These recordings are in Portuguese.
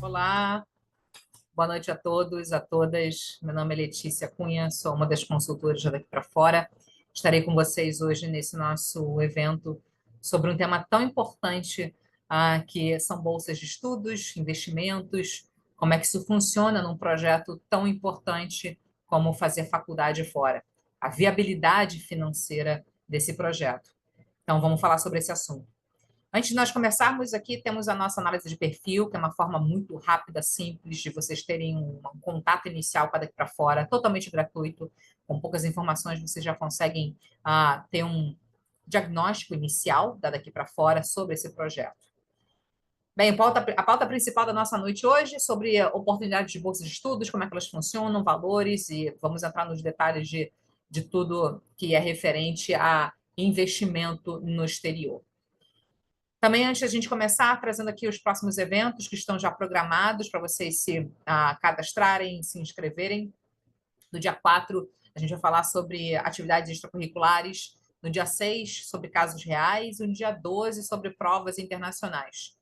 Olá, boa noite a todos, a todas. Meu nome é Letícia Cunha, sou uma das consultoras Daqui para Fora. Estarei com vocês hoje nesse nosso evento sobre um tema tão importante, que são bolsas de estudos, investimentos, como é que isso funciona num projeto tão importante como fazer faculdade fora, a viabilidade financeira desse projeto. Então, vamos falar sobre esse assunto. Antes de nós começarmos aqui, temos a nossa análise de perfil, que é uma forma muito rápida, simples, de vocês terem um contato inicial com a Daqui para Fora, totalmente gratuito, com poucas informações, vocês já conseguem ter um diagnóstico inicial da Daqui para Fora sobre esse projeto. Bem, a pauta principal da noxa noite hoje é sobre oportunidades de bolsas de estudos, como é que elas funcionam, valores, e vamos entrar nos detalhes de tudo que é referente a investimento no exterior. Também, antes da gente começar, trazendo aqui os próximos eventos que estão já programados para vocês se cadastrarem, se inscreverem. No dia 4, a gente vai falar sobre atividades extracurriculares. No dia 6, sobre casos reais. E no dia 12, sobre provas internacionais.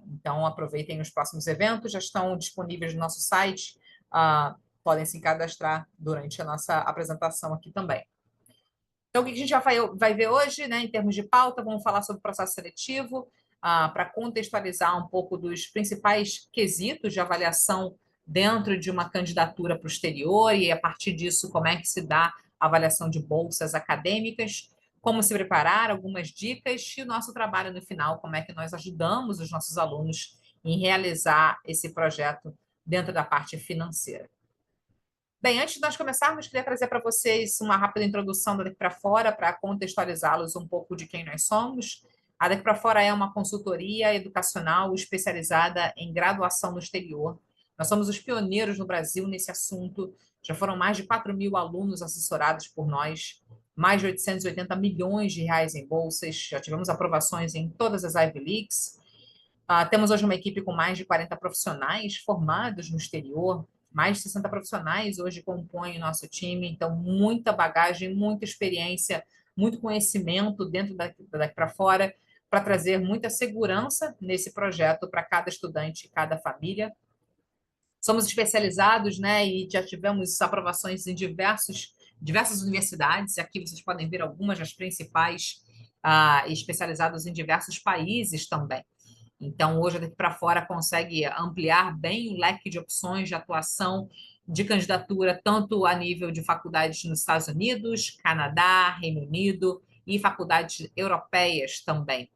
Então, aproveitem os próximos eventos, já estão disponíveis no nosso site. Podem se cadastrar durante a nossa apresentação aqui também. Então, o que a gente vai ver hoje, né, em termos de pauta? Vamos falar sobre o processo seletivo, para contextualizar um pouco dos principais quesitos de avaliação dentro de uma candidatura para o exterior e, a partir disso, como é que se dá a avaliação de bolsas acadêmicas, como se preparar, algumas dicas e o nosso trabalho no final, como é que nós ajudamos os nossos alunos em realizar esse projeto dentro da parte financeira. Bem, antes de nós começarmos, queria trazer para vocês uma rápida introdução da Daqui para Fora, para contextualizá-los um pouco de quem nós somos. A Daqui para Fora é uma consultoria educacional especializada em graduação no exterior. Nós somos os pioneiros no Brasil nesse assunto. Já foram mais de 4.000 alunos assessorados por nós, mais de 880 milhões de reais em bolsas. Já tivemos aprovações em todas as Ivy Leagues. Temos hoje uma equipe com mais de 40 profissionais formados no exterior, mais de 60 profissionais hoje compõem o nosso time, então muita bagagem, muita experiência, muito conhecimento dentro daqui para fora, para trazer muita segurança nesse projeto para cada estudante, cada família. Somos especializados, né, e já tivemos aprovações em diversas universidades, aqui vocês podem ver algumas das principais, especializadas em diversos países também. Então, hoje, daqui para fora, consegue ampliar bem o leque de opções de atuação de candidatura, tanto a nível de faculdades nos Estados Unidos, Canadá, Reino Unido e faculdades europeias também.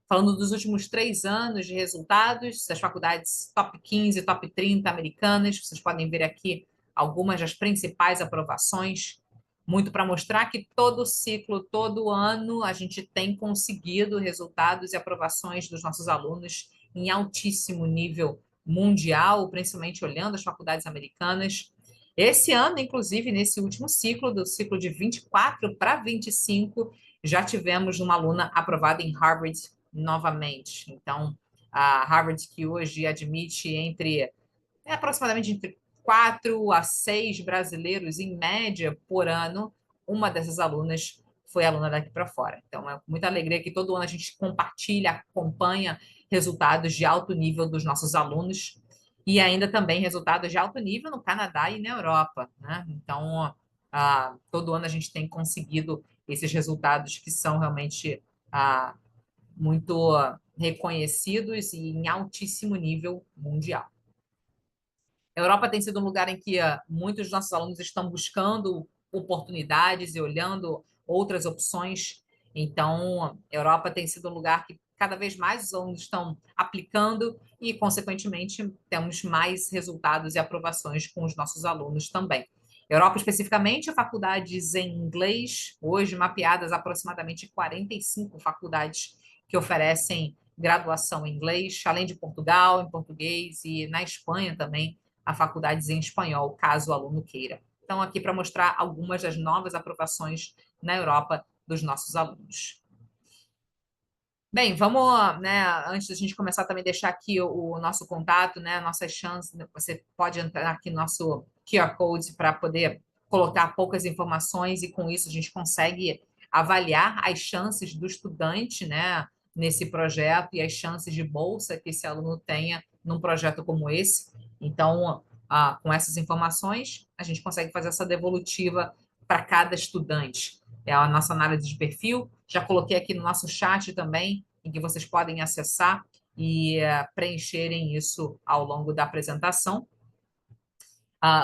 Falando dos últimos 3 anos de resultados, das faculdades top 15, top 30 americanas, vocês podem ver aqui algumas das principais aprovações, muito para mostrar que todo ciclo, todo ano, a gente tem conseguido resultados e aprovações dos nossos alunos em altíssimo nível mundial, principalmente olhando as faculdades americanas. Esse ano, inclusive, nesse último ciclo, do ciclo de 24 para 25, já tivemos uma aluna aprovada em Harvard novamente. Então, a Harvard, que hoje admite aproximadamente entre 4 a 6 brasileiros, em média, por ano, uma dessas alunas foi aluna daqui para fora. Então, é com muita alegria que todo ano a gente compartilha, acompanha resultados de alto nível dos nossos alunos e ainda também resultados de alto nível no Canadá e na Europa, né? Então, todo ano a gente tem conseguido esses resultados que são realmente muito reconhecidos e em altíssimo nível mundial. A Europa tem sido um lugar em que muitos dos nossos alunos estão buscando oportunidades e olhando outras opções. Então, a Europa tem sido um lugar que cada vez mais os alunos estão aplicando e, consequentemente, temos mais resultados e aprovações com os nossos alunos também. Europa, especificamente, faculdades em inglês, hoje mapeadas aproximadamente 45 faculdades que oferecem graduação em inglês, além de Portugal, em português e na Espanha também, a faculdades em espanhol, caso o aluno queira. Então, aqui para mostrar algumas das novas aprovações na Europa dos nossos alunos. Bem, vamos, né, antes da gente começar também deixar aqui o nosso contato, né, nossas chances, você pode entrar aqui no nosso QR Code para poder colocar poucas informações e com isso a gente consegue avaliar as chances do estudante, né, nesse projeto e as chances de bolsa que esse aluno tenha num projeto como esse. Então, com essas informações, a gente consegue fazer essa devolutiva para cada estudante. É a nossa análise de perfil. Já coloquei aqui no nosso chat também, em que vocês podem acessar e preencherem isso ao longo da apresentação.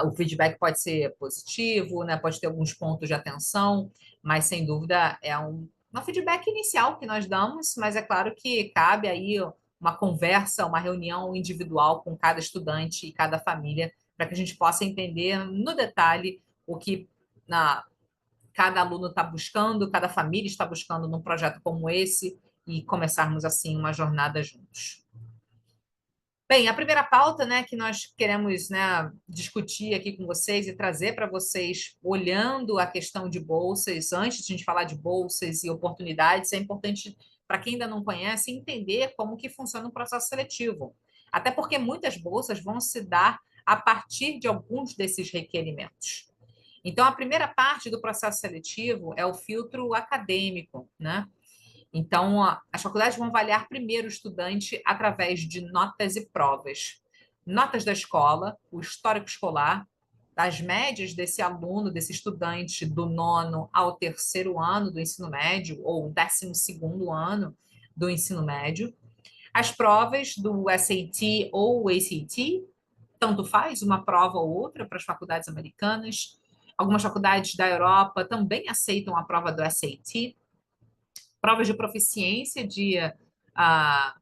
O feedback pode ser positivo, né? Pode ter alguns pontos de atenção, mas sem dúvida é um feedback inicial que nós damos, mas é claro que cabe aí uma conversa, uma reunião individual com cada estudante e cada família, para que a gente possa entender no detalhe o que cada aluno está buscando, cada família está buscando num projeto como esse e começarmos assim uma jornada juntos. Bem, a primeira pauta, né, que nós queremos, né, discutir aqui com vocês e trazer para vocês, olhando a questão de bolsas, antes de a gente falar de bolsas e oportunidades, é importante, para quem ainda não conhece, entender como que funciona o processo seletivo. Até porque muitas bolsas vão se dar a partir de alguns desses requerimentos. Então, a primeira parte do processo seletivo é o filtro acadêmico, né? Então, as faculdades vão avaliar primeiro o estudante através de notas e provas. Notas da escola, o histórico escolar, das médias desse aluno, desse estudante do nono ao terceiro ano do ensino médio, ou 12º ano do ensino médio. As provas do SAT ou ACT, tanto faz, uma prova ou outra para as faculdades americanas. Algumas faculdades da Europa também aceitam a prova do SAT. Provas de proficiência ah,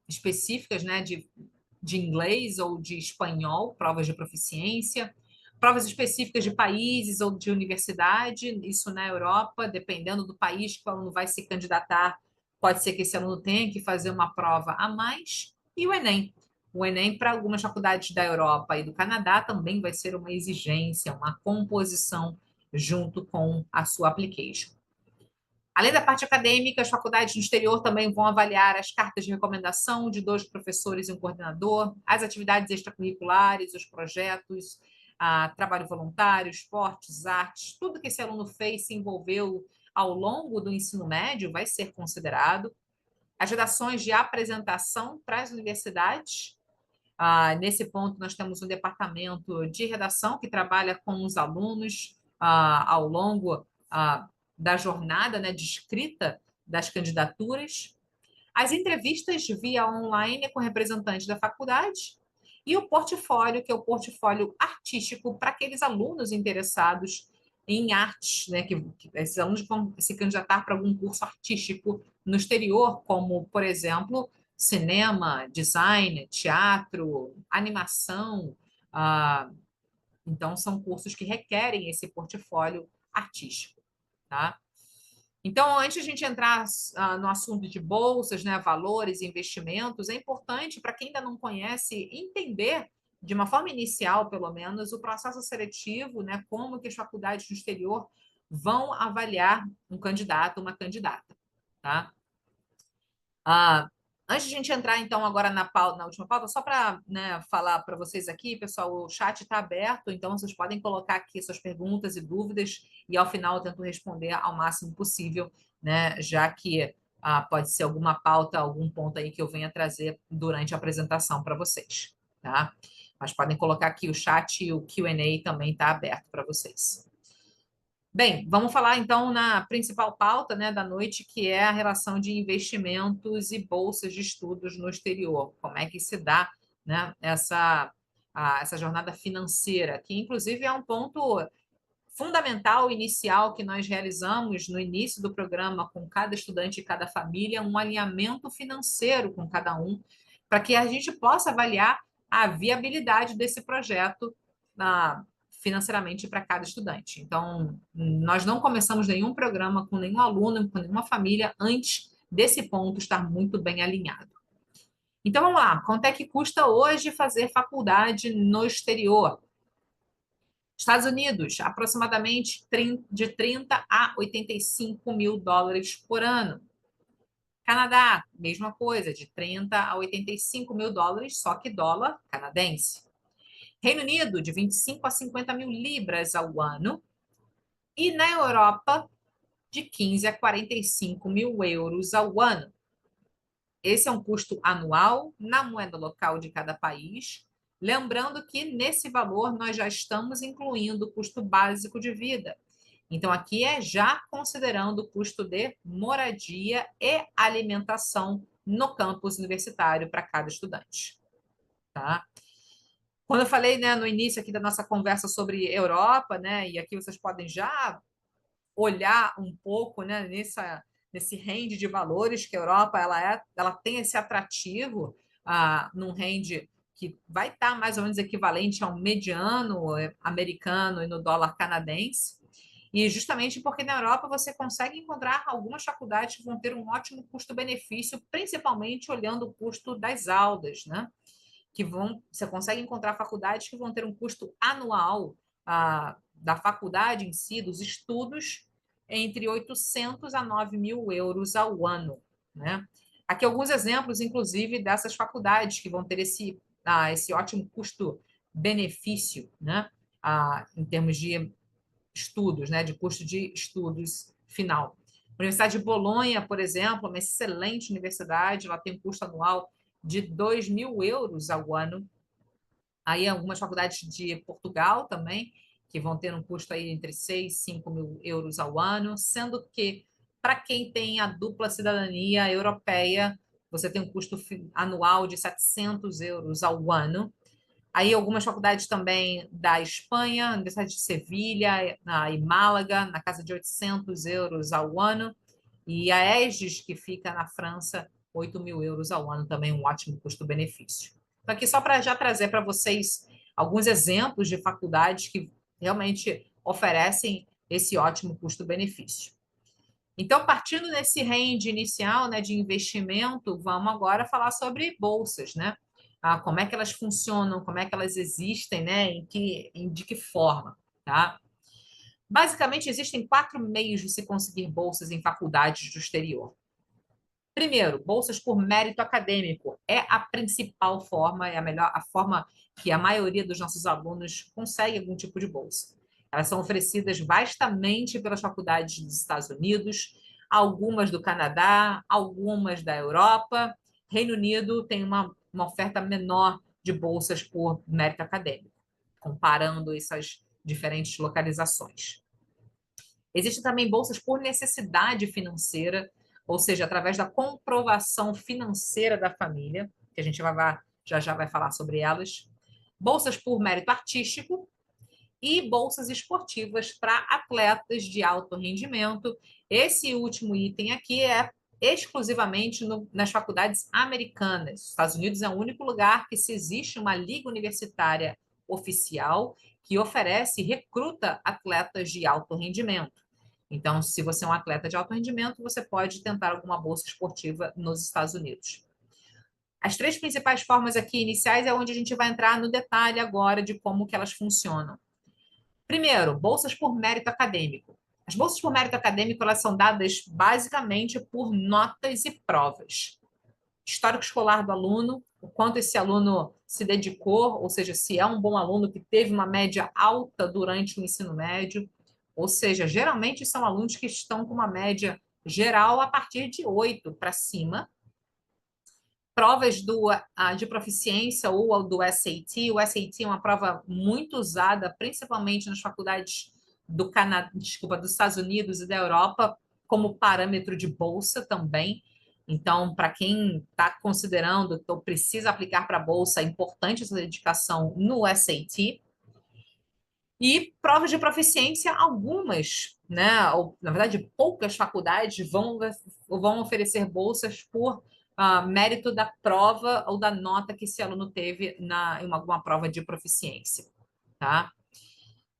específicas, né, de inglês ou de espanhol, provas de proficiência, provas específicas de países ou de universidade, isso na Europa, dependendo do país que o aluno vai se candidatar, pode ser que esse aluno tenha que fazer uma prova a mais, e o Enem. O Enem, para algumas faculdades da Europa e do Canadá, também vai ser uma exigência, uma composição junto com a sua application. Além da parte acadêmica, as faculdades no exterior também vão avaliar as cartas de recomendação de 2 professores e um coordenador, as atividades extracurriculares, os projetos, trabalho voluntário, esportes, artes, tudo que esse aluno fez, se envolveu ao longo do ensino médio vai ser considerado. As redações de apresentação para as universidades. Nesse ponto, nós temos um departamento de redação que trabalha com os alunos ao longo da jornada, né, de escrita das candidaturas, as entrevistas via online com representantes da faculdade e o portfólio, que é o portfólio artístico para aqueles alunos interessados em artes, né, que esses alunos vão se candidatar para algum curso artístico no exterior, como, por exemplo, cinema, design, teatro, animação. Então, são cursos que requerem esse portfólio artístico, tá? Então, antes de a gente entrar no assunto de bolsas, né, valores, investimentos, é importante, para quem ainda não conhece, entender, de uma forma inicial, pelo menos, o processo seletivo, né, como que as faculdades do exterior vão avaliar um candidato, uma candidata, tá? Antes de a gente entrar, então, agora na última pauta, só para, né, falar para vocês aqui, pessoal, o chat está aberto, então vocês podem colocar aqui suas perguntas e dúvidas, e ao final eu tento responder ao máximo possível, né, já que pode ser alguma pauta, algum ponto aí que eu venha trazer durante a apresentação para vocês, tá? Mas podem colocar aqui o chat e o Q&A também está aberto para vocês. Bem, vamos falar então na principal pauta, né, da noite, que é a relação de investimentos e bolsas de estudos no exterior. Como é que se dá, né, essa jornada financeira, que inclusive é um ponto fundamental inicial que nós realizamos no início do programa com cada estudante e cada família, um alinhamento financeiro com cada um, para que a gente possa avaliar a viabilidade desse projeto financeiramente para cada estudante. Então, nós não começamos nenhum programa com nenhum aluno, com nenhuma família, antes desse ponto estar muito bem alinhado. Então, vamos lá. Quanto é que custa hoje fazer faculdade no exterior? Estados Unidos, aproximadamente de 30 a 85 mil dólares por ano. Canadá, mesma coisa, de 30 a 85 mil dólares, só que dólar canadense. Reino Unido, de 25 a 50 mil libras ao ano. E na Europa, de 15 a 45 mil euros ao ano. esse é um custo anual na moeda local de cada país. Lembrando que nesse valor nós já estamos incluindo o custo básico de vida. Então, aqui é já considerando o custo de moradia e alimentação no campus universitário para cada estudante. Tá? Quando eu falei, né, no início aqui da nossa conversa sobre Europa, né, e aqui vocês podem já olhar um pouco, né, nesse range de valores que a Europa ela tem esse atrativo num range que vai estar mais ou menos equivalente ao mediano americano e no dólar canadense. E justamente porque na Europa você consegue encontrar algumas faculdades que vão ter um ótimo custo-benefício, principalmente olhando o custo das aulas, né? Você consegue encontrar faculdades que vão ter um custo anual da faculdade em si, dos estudos, entre 800 a 9 mil euros ao ano, né? Aqui alguns exemplos, inclusive, dessas faculdades que vão ter esse ótimo custo-benefício, né? Em termos de estudos, né? De custo de estudos final. A Universidade de Bolonha, por exemplo, é uma excelente universidade, ela tem um custo anual de 2 mil euros ao ano. Aí algumas faculdades de Portugal também, que vão ter um custo aí entre 6 e 5 mil euros ao ano, sendo que para quem tem a dupla cidadania europeia, você tem um custo anual de 700 euros ao ano. Aí algumas faculdades também da Espanha, a Universidade de Sevilha e Málaga, na casa de 800 euros ao ano. E a EGES, que fica na França, 8 mil euros ao ano, também um ótimo custo-benefício. Então, aqui só para já trazer para vocês alguns exemplos de faculdades que realmente oferecem esse ótimo custo-benefício. Então, partindo desse range inicial, né, de investimento, vamos agora falar sobre bolsas, né? Como é que elas funcionam, como é que elas existem, né? De que forma, tá? Basicamente, existem 4 meios de se conseguir bolsas em faculdades do exterior. Primeiro, bolsas por mérito acadêmico. É a principal forma, é a forma que a maioria dos nossos alunos consegue algum tipo de bolsa. Elas são oferecidas vastamente pelas faculdades dos Estados Unidos, algumas do Canadá, algumas da Europa. Reino Unido tem uma oferta menor de bolsas por mérito acadêmico, comparando essas diferentes localizações. Existem também bolsas por necessidade financeira, ou seja, através da comprovação financeira da família, que a gente já vai falar sobre elas. Bolsas por mérito artístico e bolsas esportivas para atletas de alto rendimento. Esse último item aqui é exclusivamente nas faculdades americanas. Os Estados Unidos é o único lugar que se existe uma liga universitária oficial que oferece e recruta atletas de alto rendimento. Então, se você é um atleta de alto rendimento, você pode tentar alguma bolsa esportiva nos Estados Unidos. As 3 principais formas aqui iniciais é onde a gente vai entrar no detalhe agora de como que elas funcionam. Primeiro, bolsas por mérito acadêmico. As bolsas por mérito acadêmico elas são dadas basicamente por notas e provas. Histórico escolar do aluno, o quanto esse aluno se dedicou, ou seja, se é um bom aluno que teve uma média alta durante o ensino médio, ou seja, geralmente são alunos que estão com uma média geral a partir de 8 para cima. Provas de proficiência ou do SAT. O SAT é uma prova muito usada, principalmente nas faculdades do Canadá, desculpa, dos Estados Unidos e da Europa, como parâmetro de bolsa também. Então, para quem está considerando ou precisa aplicar para a bolsa, é importante essa dedicação no SAT. E provas de proficiência, algumas, né? Ou, na verdade, poucas faculdades vão oferecer bolsas por mérito da prova ou da nota que esse aluno teve em alguma prova de proficiência, tá?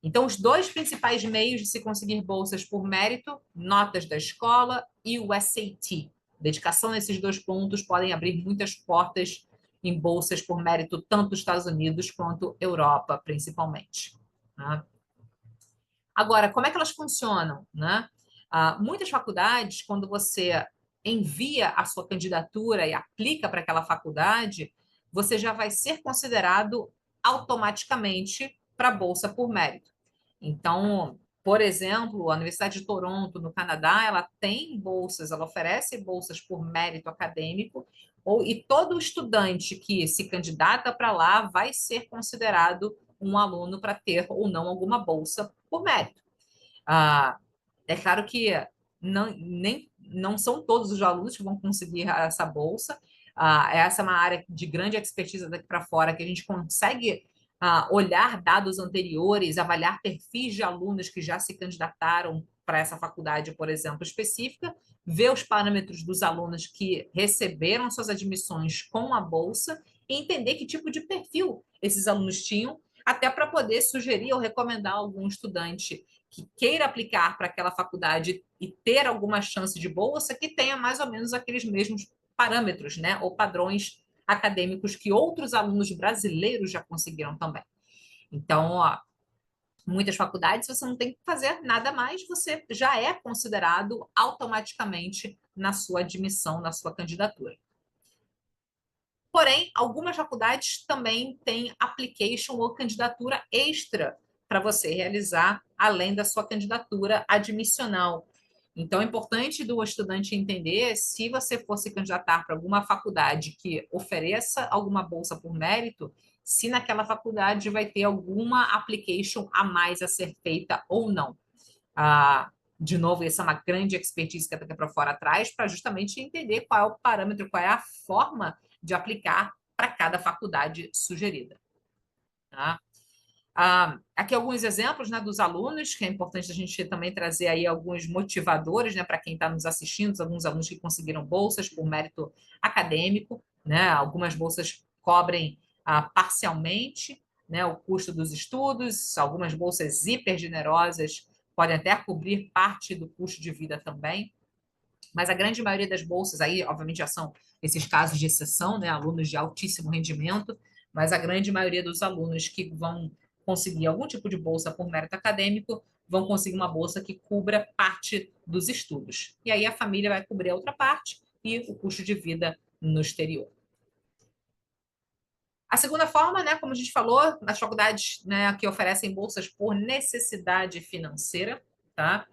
Então, os 2 principais meios de se conseguir bolsas por mérito, notas da escola e o SAT. Dedicação nesses 2 pontos podem abrir muitas portas em bolsas por mérito, tanto dos Estados Unidos quanto Europa, principalmente. Tá? Agora, como é que elas funcionam, né? Muitas faculdades, quando você envia a sua candidatura e aplica para aquela faculdade, você já vai ser considerado automaticamente para a bolsa por mérito. Então, Por exemplo, a Universidade de Toronto, no Canadá, ela tem bolsas, ela oferece bolsas por mérito acadêmico, e todo estudante que se candidata para lá vai ser considerado um aluno para ter ou não alguma bolsa por mérito. Ah, é claro que não são todos os alunos que vão conseguir essa bolsa. Essa é uma área de grande expertise daqui para fora, que a gente consegue olhar dados anteriores, avaliar perfis de alunos que já se candidataram para essa faculdade, por exemplo, específica, ver os parâmetros dos alunos que receberam suas admissões com a bolsa e entender que tipo de perfil esses alunos tinham, até para poder sugerir ou recomendar algum estudante que queira aplicar para aquela faculdade e ter alguma chance de bolsa, que tenha mais ou menos aqueles mesmos parâmetros, né, ou padrões acadêmicos que outros alunos brasileiros já conseguiram também. Então, ó, muitas faculdades você não tem que fazer nada mais, você já é considerado automaticamente na sua admissão, na sua candidatura. Porém, algumas faculdades também têm application ou candidatura extra para você realizar, além da sua candidatura admissional. Então, é importante do estudante entender se você for se candidatar para alguma faculdade que ofereça alguma bolsa por mérito, se naquela faculdade vai ter alguma application a mais a ser feita ou não. Ah, de novo, essa é uma grande expertise que a Daqui para Fora traz para justamente entender qual é o parâmetro, qual é a forma de aplicar para cada faculdade sugerida. Tá? Aqui alguns exemplos, né, dos alunos, que é importante a gente também trazer aí alguns motivadores, né, para quem está nos assistindo, alguns alunos que conseguiram bolsas por mérito acadêmico, né, algumas bolsas cobrem parcialmente, né, o custo dos estudos, algumas bolsas hiper generosas podem até cobrir parte do custo de vida também, mas a grande maioria das bolsas aí, obviamente, já são esses casos de exceção, né, alunos de altíssimo rendimento, mas a grande maioria dos alunos que vão conseguir algum tipo de bolsa por mérito acadêmico vão conseguir uma bolsa que cubra parte dos estudos. E aí a família vai cobrir a outra parte e o custo de vida no exterior. A segunda forma, né, como a gente falou, as faculdades, né, que oferecem bolsas por necessidade financeira, tá?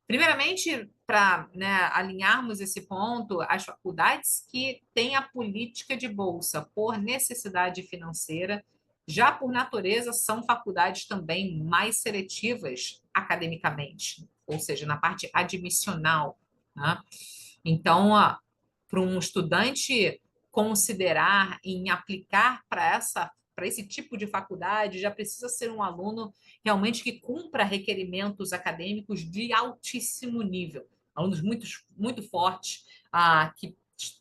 Primeiramente, para, né, alinharmos esse ponto, as faculdades que têm a política de bolsa por necessidade financeira, já por natureza, são faculdades também mais seletivas academicamente, ou seja, na parte admissional, né? Então, para um estudante considerar em aplicar para esse tipo de faculdade, já precisa ser um aluno realmente que cumpra requerimentos acadêmicos de altíssimo nível. Alunos muito fortes, que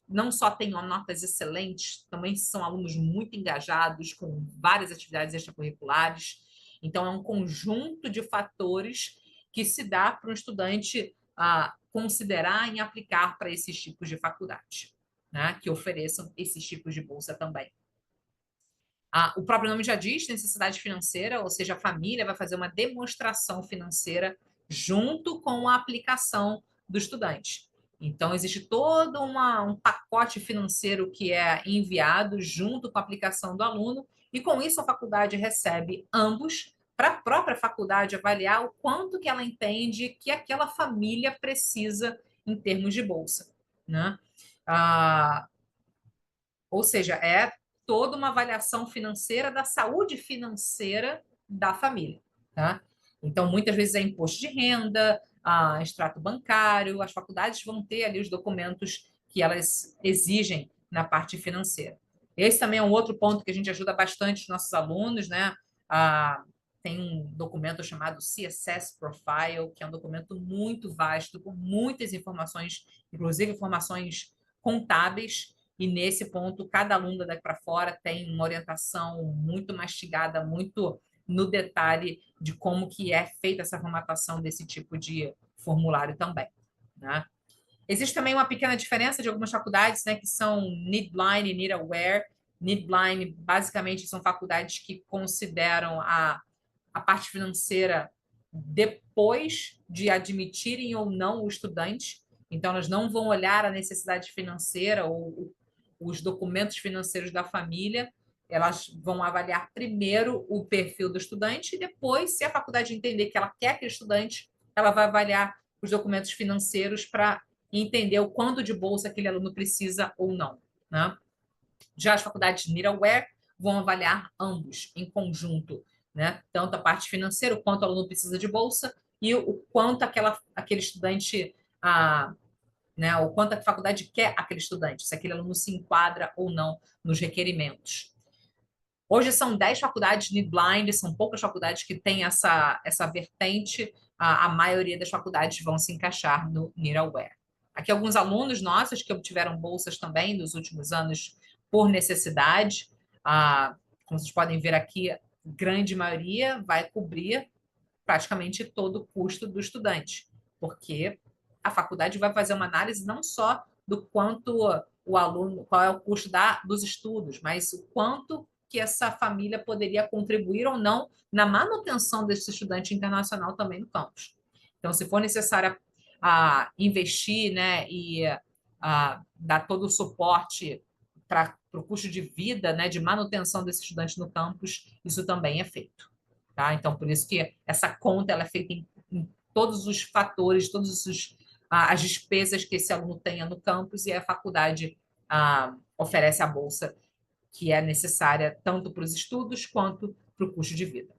não só têm notas excelentes, também são alunos muito engajados, com várias atividades extracurriculares. Então, é um conjunto de fatores que se dá para um estudante considerar em aplicar para esses tipos de faculdade, né, que ofereçam esses tipos de bolsa também. O próprio nome já diz, necessidade financeira, ou seja, a família vai fazer uma demonstração financeira junto com a aplicação do estudante. Então, existe todo um pacote financeiro que é enviado junto com a aplicação do aluno, e com isso a faculdade recebe ambos para a própria faculdade avaliar o quanto que ela entende que aquela família precisa em termos de bolsa, né? Ah, ou seja, é toda uma avaliação financeira da saúde financeira da família, tá? Então, muitas vezes é imposto de renda, extrato bancário, as faculdades vão ter ali os documentos que elas exigem na parte financeira. Esse também é um outro ponto que a gente ajuda bastante os nossos alunos, né? Tem um documento chamado CSS Profile, que é um documento muito vasto, com muitas informações, inclusive informações contábeis, e nesse ponto, cada aluno daqui para fora tem uma orientação muito mastigada, muito no detalhe de como que é feita essa formatação desse tipo de formulário também, né? Existe também uma pequena diferença de algumas faculdades, né, que são Need-Blind e Need-Aware. Need-Blind, basicamente, são faculdades que consideram a parte financeira depois de admitirem ou não o estudante. Então, elas não vão olhar a necessidade financeira ou os documentos financeiros da família, elas vão avaliar primeiro o perfil do estudante e depois, se a faculdade entender que ela quer aquele estudante, ela vai avaliar os documentos financeiros para entender o quanto de bolsa aquele aluno precisa ou não, né? Já as faculdades middleware vão avaliar ambos em conjunto, né? Tanto a parte financeira, o quanto o aluno precisa de bolsa e o quanto aquele estudante, né? O quanto a faculdade quer aquele estudante, se aquele aluno se enquadra ou não nos requerimentos. Hoje são 10 faculdades need blind, são poucas faculdades que têm essa vertente, a maioria das faculdades vão se encaixar no middleware. Aqui alguns alunos nossos que obtiveram bolsas também nos últimos anos por necessidade, como vocês podem ver aqui, grande maioria vai cobrir praticamente todo o custo do estudante, porque a faculdade vai fazer uma análise não só do quanto o aluno, qual é o custo dos estudos, mas o quanto que essa família poderia contribuir ou não na manutenção desse estudante internacional também no campus. Então, se for necessário investir, né, e dar todo o suporte para o custo de vida, né, de manutenção desse estudante no campus, isso também é feito. Tá? Então, por isso que essa conta ela é feita em todos os fatores, as despesas que esse aluno tenha no campus e a faculdade oferece a bolsa que é necessária tanto para os estudos quanto para o custo de vida.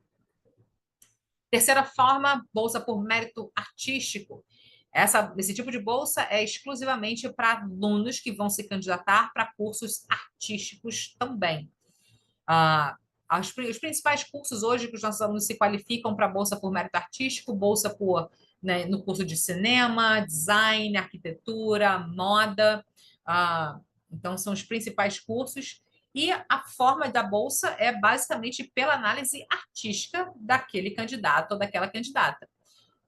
Terceira forma, bolsa por mérito artístico. Esse tipo de bolsa é exclusivamente para alunos que vão se candidatar para cursos artísticos também. Os principais cursos hoje que os nossos alunos se qualificam para bolsa por mérito artístico, bolsa né, no curso de cinema, design, arquitetura, moda. Então, são os principais cursos. E a forma da bolsa é basicamente pela análise artística daquele candidato ou daquela candidata.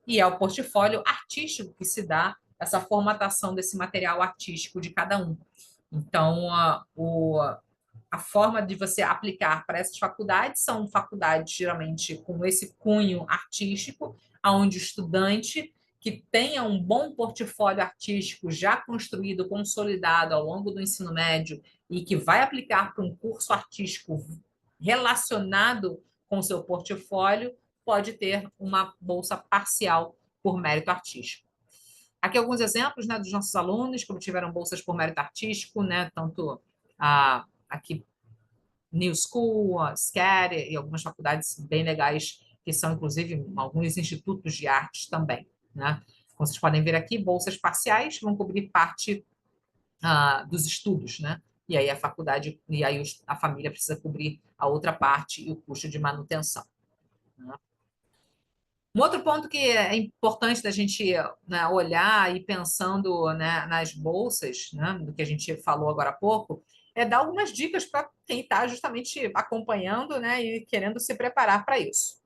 E é o portfólio artístico que se dá essa formatação desse material artístico de cada um. Então, a forma de você aplicar para essas faculdades são faculdades geralmente com esse cunho artístico, onde o estudante que tenha um bom portfólio artístico já construído, consolidado ao longo do ensino médio e que vai aplicar para um curso artístico relacionado com o seu portfólio, pode ter uma bolsa parcial por mérito artístico. Aqui alguns exemplos, né, dos nossos alunos que obtiveram bolsas por mérito artístico, né, tanto aqui New School, SCAD e algumas faculdades bem legais que são, inclusive, alguns institutos de artes também, né? Como vocês podem ver aqui, bolsas parciais vão cobrir parte dos estudos, né? E aí a faculdade, e aí a família precisa cobrir a outra parte e o custo de manutenção. Né? Um outro ponto que é importante da gente, né, olhar e pensando, né, nas bolsas, né, do que a gente falou agora há pouco, é dar algumas dicas para quem está justamente acompanhando, né, e querendo se preparar para isso.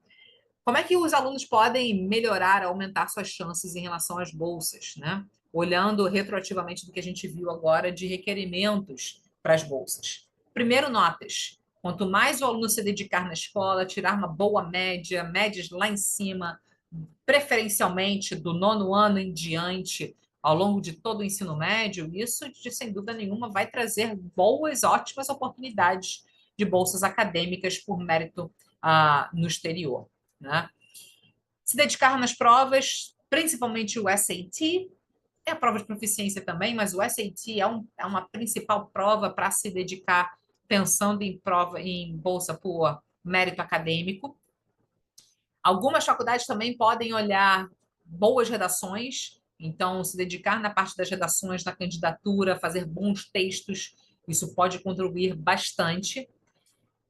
Como é que os alunos podem melhorar, aumentar suas chances em relação às bolsas, né? Olhando retroativamente do que a gente viu agora de requerimentos para as bolsas. Primeiro, notas. Quanto mais o aluno se dedicar na escola, tirar uma boa média, médias lá em cima, preferencialmente do nono ano em diante, ao longo de todo o ensino médio, isso, sem dúvida nenhuma, vai trazer boas, ótimas oportunidades de bolsas acadêmicas por mérito no exterior. Né? Se dedicar nas provas, principalmente o SAT, é a prova de proficiência também, mas o SAT é uma principal prova para se dedicar pensando em bolsa por mérito acadêmico. Algumas faculdades também podem olhar boas redações, então se dedicar na parte das redações, da candidatura, fazer bons textos, isso pode contribuir bastante.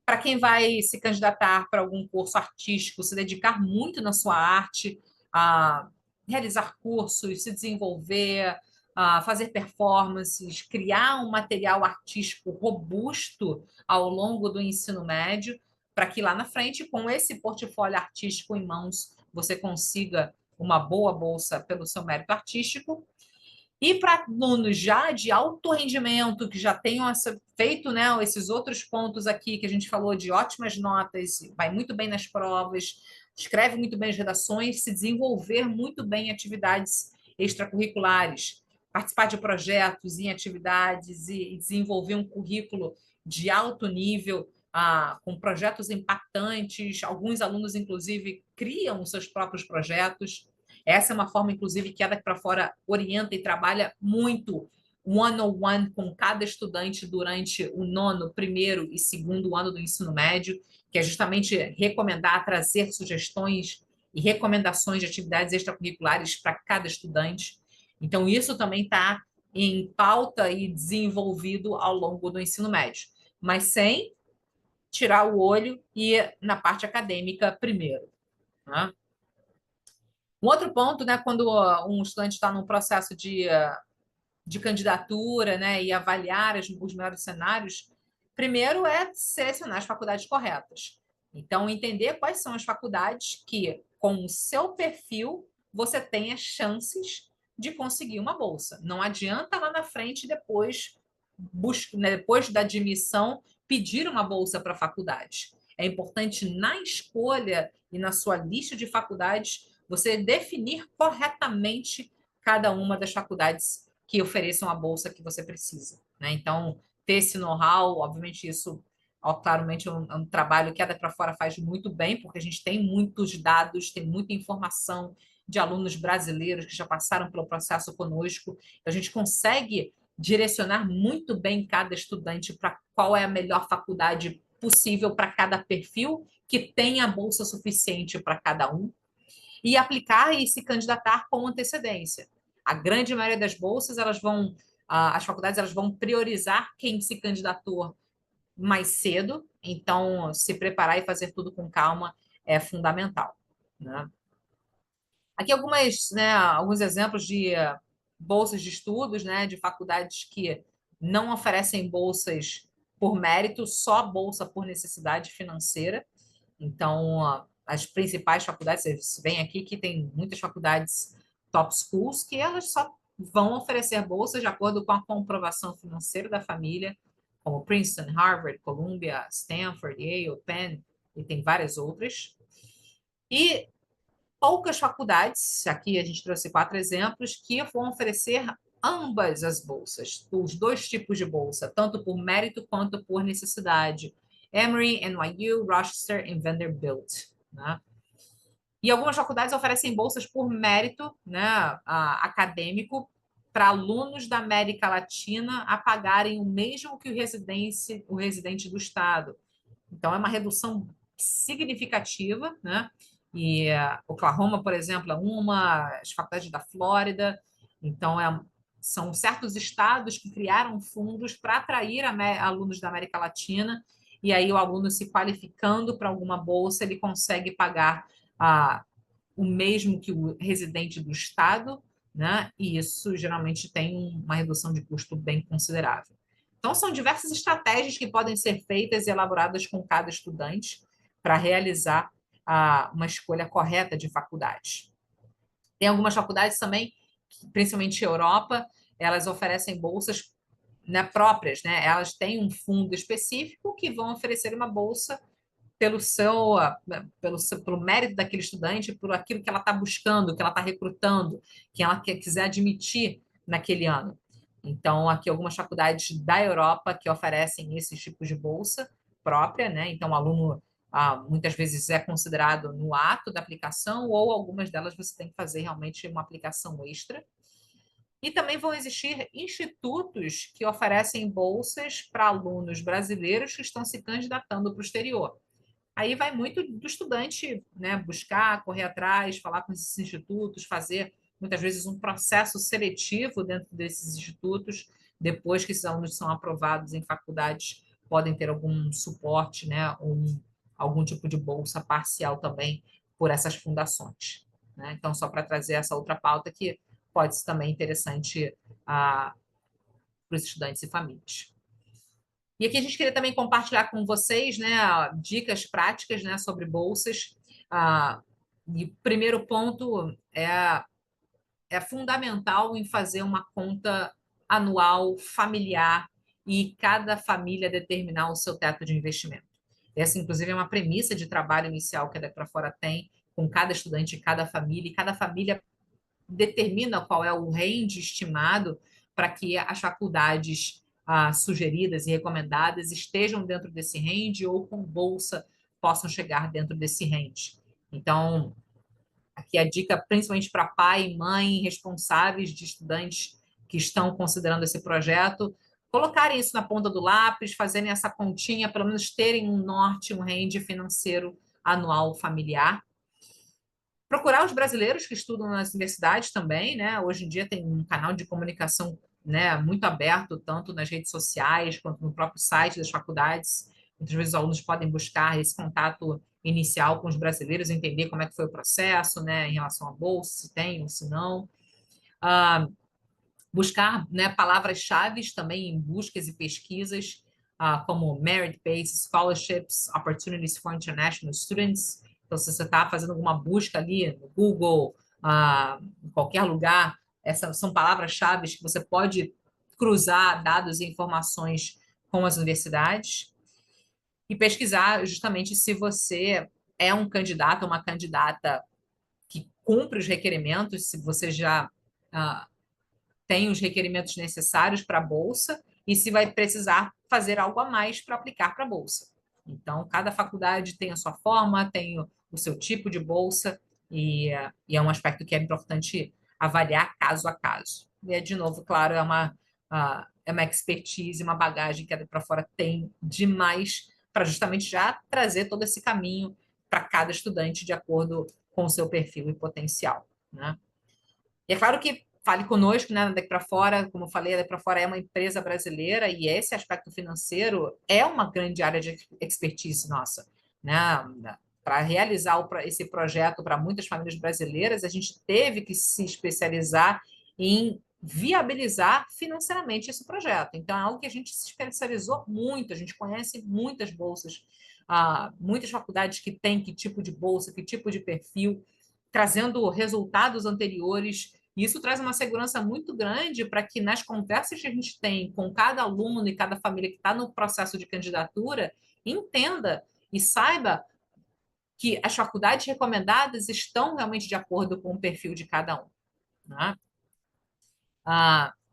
Para quem vai se candidatar para algum curso artístico, se dedicar muito na sua arte, a realizar cursos, se desenvolver, a fazer performances, criar um material artístico robusto ao longo do ensino médio, para que lá na frente, com esse portfólio artístico em mãos, você consiga uma boa bolsa pelo seu mérito artístico. E para alunos já de alto rendimento, que já tenham feito, né, esses outros pontos aqui que a gente falou de ótimas notas, vai muito bem nas provas, escreve muito bem as redações, se desenvolver muito bem em atividades extracurriculares, participar de projetos em atividades e desenvolver um currículo de alto nível com projetos impactantes. Alguns alunos, inclusive, criam os seus próprios projetos. Essa é uma forma, inclusive, que a Daqui para Fora orienta e trabalha muito one-on-one com cada estudante durante o nono, primeiro e segundo ano do ensino médio, que é justamente recomendar, trazer sugestões e recomendações de atividades extracurriculares para cada estudante. Então, isso também está em pauta e desenvolvido ao longo do ensino médio, mas sem tirar o olho e ir na parte acadêmica primeiro. Né? Um outro ponto, né, quando um estudante está num processo de candidatura, né, e avaliar os melhores cenários, primeiro é selecionar as faculdades corretas. Então, entender quais são as faculdades que, com o seu perfil, você tenha chances de conseguir uma bolsa. Não adianta lá na frente, depois da admissão, pedir uma bolsa para a faculdade. É importante, na escolha e na sua lista de faculdades, você definir corretamente cada uma das faculdades que ofereçam a bolsa que você precisa. Né? Então, ter esse know-how, obviamente, isso, claramente, é um trabalho que a Daqui para Fora faz muito bem, porque a gente tem muitos dados, tem muita informação de alunos brasileiros que já passaram pelo processo conosco. A gente consegue direcionar muito bem cada estudante para qual é a melhor faculdade possível para cada perfil, que tenha bolsa suficiente para cada um, e aplicar e se candidatar com antecedência. A grande maioria das bolsas, as faculdades elas vão priorizar quem se candidatou mais cedo, então se preparar e fazer tudo com calma é fundamental. Né? Aqui alguns exemplos de bolsas de estudos, né, de faculdades que não oferecem bolsas por mérito, só bolsa por necessidade financeira. Então, as principais faculdades, você vem aqui que tem muitas faculdades top schools que elas só vão oferecer bolsas de acordo com a comprovação financeira da família, como Princeton, Harvard, Columbia, Stanford, Yale, Penn, e tem várias outras. E poucas faculdades, aqui a gente trouxe 4 exemplos, que vão oferecer ambas as bolsas, os 2 tipos de bolsa, tanto por mérito quanto por necessidade. Emory, NYU, Rochester e Vanderbilt. Né? E algumas faculdades oferecem bolsas por mérito, né, acadêmico para alunos da América Latina a pagarem o mesmo que o residente do estado. Então, é uma redução significativa, né? E Oklahoma, por exemplo, é uma, as faculdades da Flórida. Então, são certos estados que criaram fundos para atrair alunos da América Latina, e aí o aluno se qualificando para alguma bolsa, ele consegue pagar o mesmo que o residente do estado, né? E isso geralmente tem uma redução de custo bem considerável. Então, são diversas estratégias que podem ser feitas e elaboradas com cada estudante para realizar uma escolha correta de faculdade. Tem algumas faculdades também, principalmente Europa, elas oferecem bolsas, né, próprias, né? Elas têm um fundo específico que vão oferecer uma bolsa pelo mérito daquele estudante, por aquilo que ela está buscando, que ela está recrutando, que ela quiser admitir naquele ano. Então, aqui algumas faculdades da Europa que oferecem esses tipos de bolsa própria, né? Então, o aluno muitas vezes é considerado no ato da aplicação, ou algumas delas você tem que fazer realmente uma aplicação extra. E também vão existir institutos que oferecem bolsas para alunos brasileiros que estão se candidatando para o exterior. Aí vai muito do estudante, né, buscar, correr atrás, falar com esses institutos, fazer muitas vezes um processo seletivo dentro desses institutos. Depois que esses alunos são aprovados em faculdades, podem ter algum suporte, né, algum tipo de bolsa parcial também por essas fundações. Né? Então, só para trazer essa outra pauta que pode ser também interessante para os estudantes e famílias. E aqui a gente queria também compartilhar com vocês, né, dicas práticas, né, sobre bolsas. E o primeiro ponto é fundamental em fazer uma conta anual familiar e cada família determinar o seu teto de investimento. Essa, inclusive, é uma premissa de trabalho inicial que a Daqui para Fora tem com cada estudante e cada família determina qual é o range estimado para que as faculdades sugeridas e recomendadas estejam dentro desse range ou com bolsa possam chegar dentro desse range. Então, aqui a dica principalmente para pai e mãe responsáveis de estudantes que estão considerando esse projeto, colocarem isso na ponta do lápis, fazerem essa continha, pelo menos terem um norte, um range financeiro anual familiar. Procurar os brasileiros que estudam nas universidades também, né? Hoje em dia tem um canal de comunicação, né, muito aberto, tanto nas redes sociais quanto no próprio site das faculdades. Muitas vezes os alunos podem buscar esse contato inicial com os brasileiros, entender como é que foi o processo, né, em relação à bolsa, se tem ou se não. Buscar, né, palavras-chave também em buscas e pesquisas, como merit-based scholarships, opportunities for international students. Então, se você está fazendo alguma busca ali no Google, em qualquer lugar, essas são palavras-chave que você pode cruzar dados e informações com as universidades e pesquisar justamente se você é um candidato ou uma candidata que cumpre os requerimentos, se você já tem os requerimentos necessários para a bolsa e se vai precisar fazer algo a mais para aplicar para a bolsa. Então, cada faculdade tem a sua forma, tem o seu tipo de bolsa e é um aspecto que é importante avaliar caso a caso. E, de novo, claro, é uma expertise, uma bagagem que a para fora tem demais para justamente já trazer todo esse caminho para cada estudante de acordo com o seu perfil e potencial, né? E é claro que fale conosco, né, daqui para fora, como eu falei, daqui para fora é uma empresa brasileira e esse aspecto financeiro é uma grande área de expertise nossa, né? Para realizar esse projeto para muitas famílias brasileiras, a gente teve que se especializar em viabilizar financeiramente esse projeto. Então, é algo que a gente se especializou muito, a gente conhece muitas bolsas, muitas faculdades que têm que tipo de bolsa, que tipo de perfil, trazendo resultados anteriores. E isso traz uma segurança muito grande para que nas conversas que a gente tem com cada aluno e cada família que está no processo de candidatura, entenda e saiba que as faculdades recomendadas estão realmente de acordo com o perfil de cada um, né?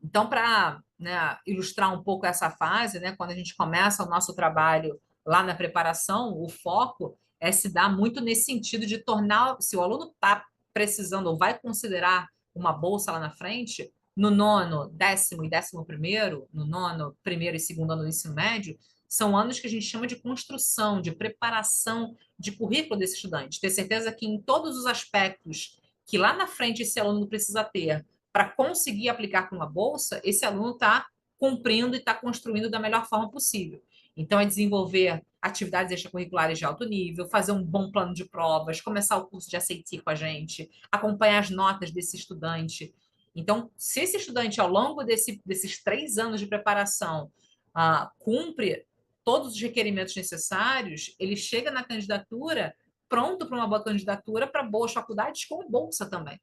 Então, para, né, ilustrar um pouco essa fase, né, quando a gente começa o nosso trabalho lá na preparação, o foco é se dar muito nesse sentido de tornar, se o aluno está precisando ou vai considerar uma bolsa lá na frente, no nono, décimo e décimo primeiro, no nono, primeiro e segundo ano do ensino médio, são anos que a gente chama de construção, de preparação de currículo desse estudante. Ter certeza que em todos os aspectos que lá na frente esse aluno precisa ter para conseguir aplicar para uma bolsa, esse aluno está cumprindo e está construindo da melhor forma possível. Então, é desenvolver atividades extracurriculares de alto nível, fazer um bom plano de provas, começar o curso de ACT com a gente, acompanhar as notas desse estudante. Então, se esse estudante, ao longo desses 3 anos de preparação, cumpre todos os requerimentos necessários, ele chega na candidatura pronto para uma boa candidatura para boas faculdades com bolsa também.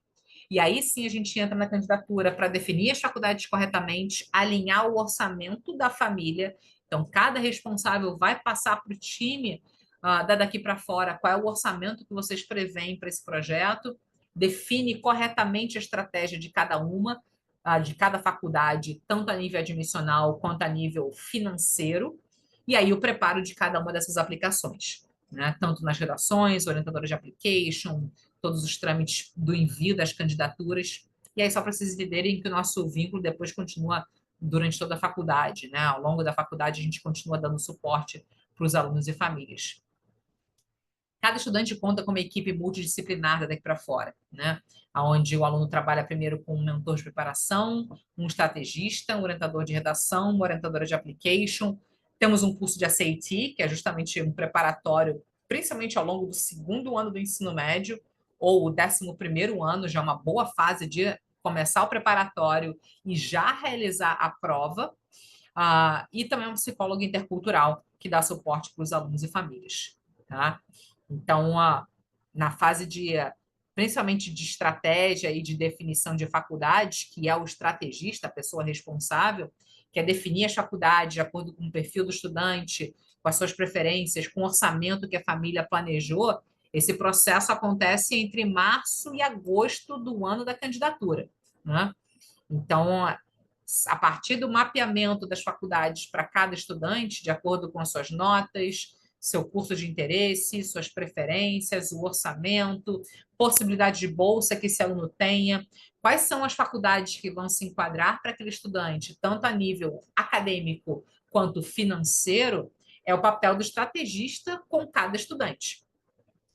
E aí sim a gente entra na candidatura para definir as faculdades corretamente, alinhar o orçamento da família. Então, cada responsável vai passar para o time daqui para fora qual é o orçamento que vocês preveem para esse projeto, define corretamente a estratégia de cada uma, de cada faculdade, tanto a nível admissional quanto a nível financeiro, e aí o preparo de cada uma dessas aplicações, né? Tanto nas redações, orientadora de application, todos os trâmites do envio das candidaturas. E aí, só para vocês entenderem que o nosso vínculo depois continua durante toda a faculdade, né? Ao longo da faculdade, a gente continua dando suporte para os alunos e famílias. Cada estudante conta com uma equipe multidisciplinar daqui para fora, né? Onde o aluno trabalha primeiro com um mentor de preparação, um estrategista, um orientador de redação, uma orientadora de application. Temos um curso de ACT, que é justamente um preparatório, principalmente ao longo do segundo ano do ensino médio, ou o 11º ano, já é uma boa fase de começar o preparatório e já realizar a prova. E também um psicólogo intercultural, que dá suporte para os alunos e famílias, tá? Então, na fase principalmente de estratégia e de definição de faculdades, que é o estrategista, a pessoa responsável, que é definir as faculdades de acordo com o perfil do estudante, com as suas preferências, com o orçamento que a família planejou, esse processo acontece entre março e agosto do ano da candidatura, né? Então, a partir do mapeamento das faculdades para cada estudante, de acordo com as suas notas, seu curso de interesse, suas preferências, o orçamento, possibilidade de bolsa que esse aluno tenha, quais são as faculdades que vão se enquadrar para aquele estudante, tanto a nível acadêmico quanto financeiro, é o papel do estrategista com cada estudante.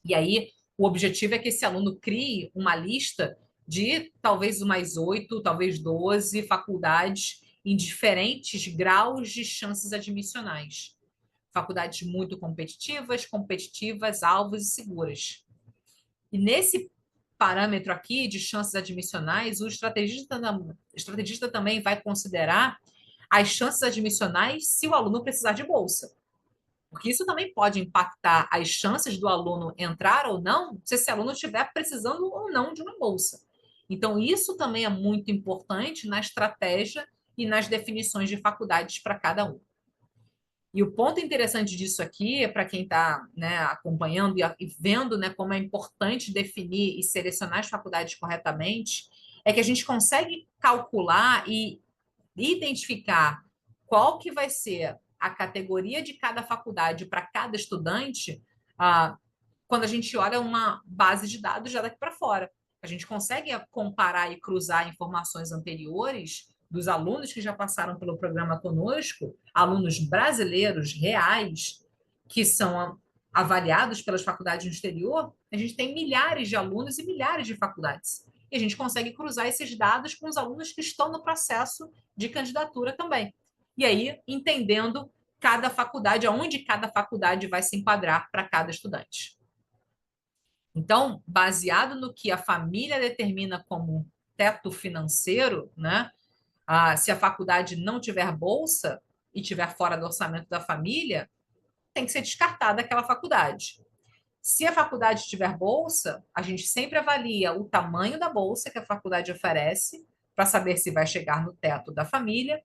E aí, o objetivo é que esse aluno crie uma lista de talvez umas 8, talvez 12 faculdades em diferentes graus de chances admissionais. Faculdades muito competitivas, competitivas, alvos e seguras. E nesse parâmetro aqui de chances admissionais, o estrategista também vai considerar as chances admissionais se o aluno precisar de bolsa. Porque isso também pode impactar as chances do aluno entrar ou não, se esse aluno estiver precisando ou não de uma bolsa. Então, isso também é muito importante na estratégia e nas definições de faculdades para cada um. E o ponto interessante disso aqui, para quem está, né, acompanhando e vendo, né, como é importante definir e selecionar as faculdades corretamente, é que a gente consegue calcular e identificar qual que vai ser a categoria de cada faculdade para cada estudante, quando a gente olha uma base de dados já daqui para fora. A gente consegue comparar e cruzar informações anteriores dos alunos que já passaram pelo programa conosco, alunos brasileiros reais, que são avaliados pelas faculdades no exterior. A gente tem milhares de alunos e milhares de faculdades. E a gente consegue cruzar esses dados com os alunos que estão no processo de candidatura também. E aí, entendendo cada faculdade, aonde cada faculdade vai se enquadrar para cada estudante. Então, baseado no que a família determina como teto financeiro, né? Se a faculdade não tiver bolsa e tiver fora do orçamento da família, tem que ser descartada aquela faculdade. Se a faculdade tiver bolsa, a gente sempre avalia o tamanho da bolsa que a faculdade oferece para saber se vai chegar no teto da família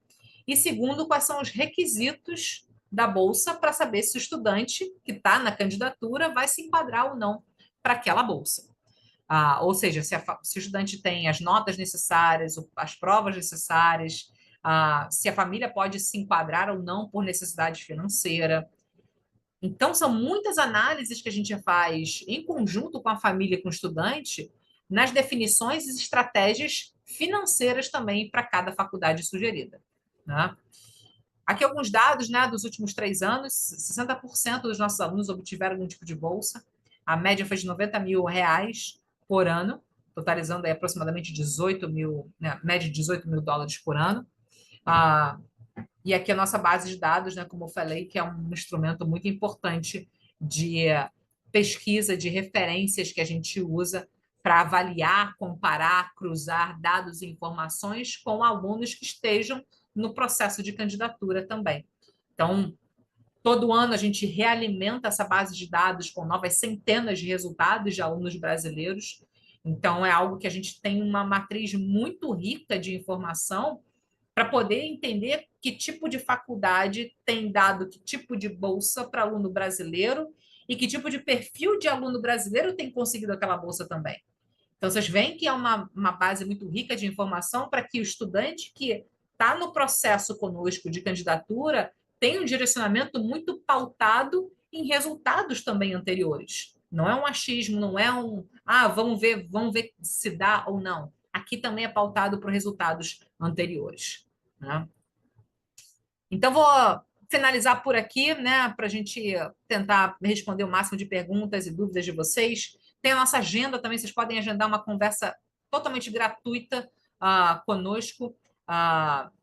e segundo, quais são os requisitos da bolsa para saber se o estudante que está na candidatura vai se enquadrar ou não para aquela bolsa. Ou seja, se o estudante tem as notas necessárias, as provas necessárias, se a família pode se enquadrar ou não por necessidade financeira. Então, são muitas análises que a gente faz em conjunto com a família e com o estudante nas definições e estratégias financeiras também para cada faculdade sugerida. Né? Aqui alguns dados, né, dos últimos 3 anos, 60% dos nossos alunos obtiveram algum tipo de bolsa, a média foi de R$ 90.000 por ano, totalizando aí aproximadamente 18 mil, né, média de 18 mil dólares por ano. E aqui a nossa base de dados, né, como eu falei, que é um instrumento muito importante de pesquisa, de referências que a gente usa para avaliar, comparar, cruzar dados e informações com alunos que estejam no processo de candidatura também. Então, todo ano a gente realimenta essa base de dados com novas centenas de resultados de alunos brasileiros. Então, é algo que a gente tem uma matriz muito rica de informação para poder entender que tipo de faculdade tem dado que tipo de bolsa para aluno brasileiro e que tipo de perfil de aluno brasileiro tem conseguido aquela bolsa também. Então, vocês veem que é uma base muito rica de informação para que o estudante que está no processo conosco de candidatura tenha um direcionamento muito pautado em resultados também anteriores. Não é um achismo, não é vamos ver se dá ou não. Aqui também é pautado por resultados anteriores. Né? Então, vou finalizar por aqui, né, para a gente tentar responder o máximo de perguntas e dúvidas de vocês. Tem a nossa agenda também, vocês podem agendar uma conversa totalmente gratuita conosco.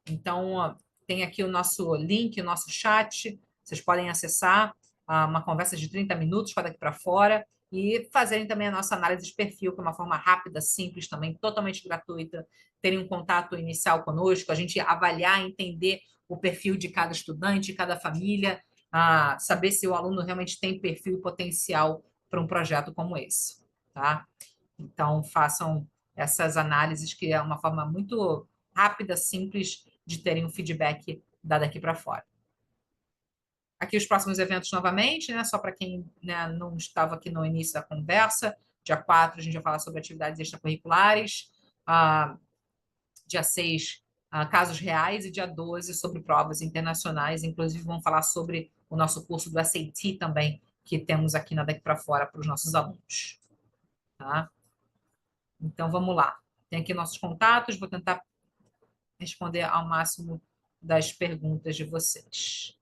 Então, tem aqui o nosso link, o nosso chat, vocês podem acessar uma conversa de 30 minutos para daqui para fora e fazerem também a nossa análise de perfil, que é uma forma rápida, simples também, totalmente gratuita, terem um contato inicial conosco, a gente avaliar, entender o perfil de cada estudante, cada família, saber se o aluno realmente tem perfil e potencial para um projeto como esse. Tá? Então, façam essas análises, que é uma forma muito rápida, simples, de terem um feedback dado aqui para fora. Aqui os próximos eventos novamente, né? Só para quem, né, não estava aqui no início da conversa. Dia 4, a gente vai falar sobre atividades extracurriculares. Dia 6, casos reais, e dia 12 sobre provas internacionais. Inclusive, vamos falar sobre o nosso curso do SAT também, que temos aqui na Daqui para Fora para os nossos alunos. Tá? Então, vamos lá. Tem aqui nossos contatos, vou tentar responder ao máximo das perguntas de vocês.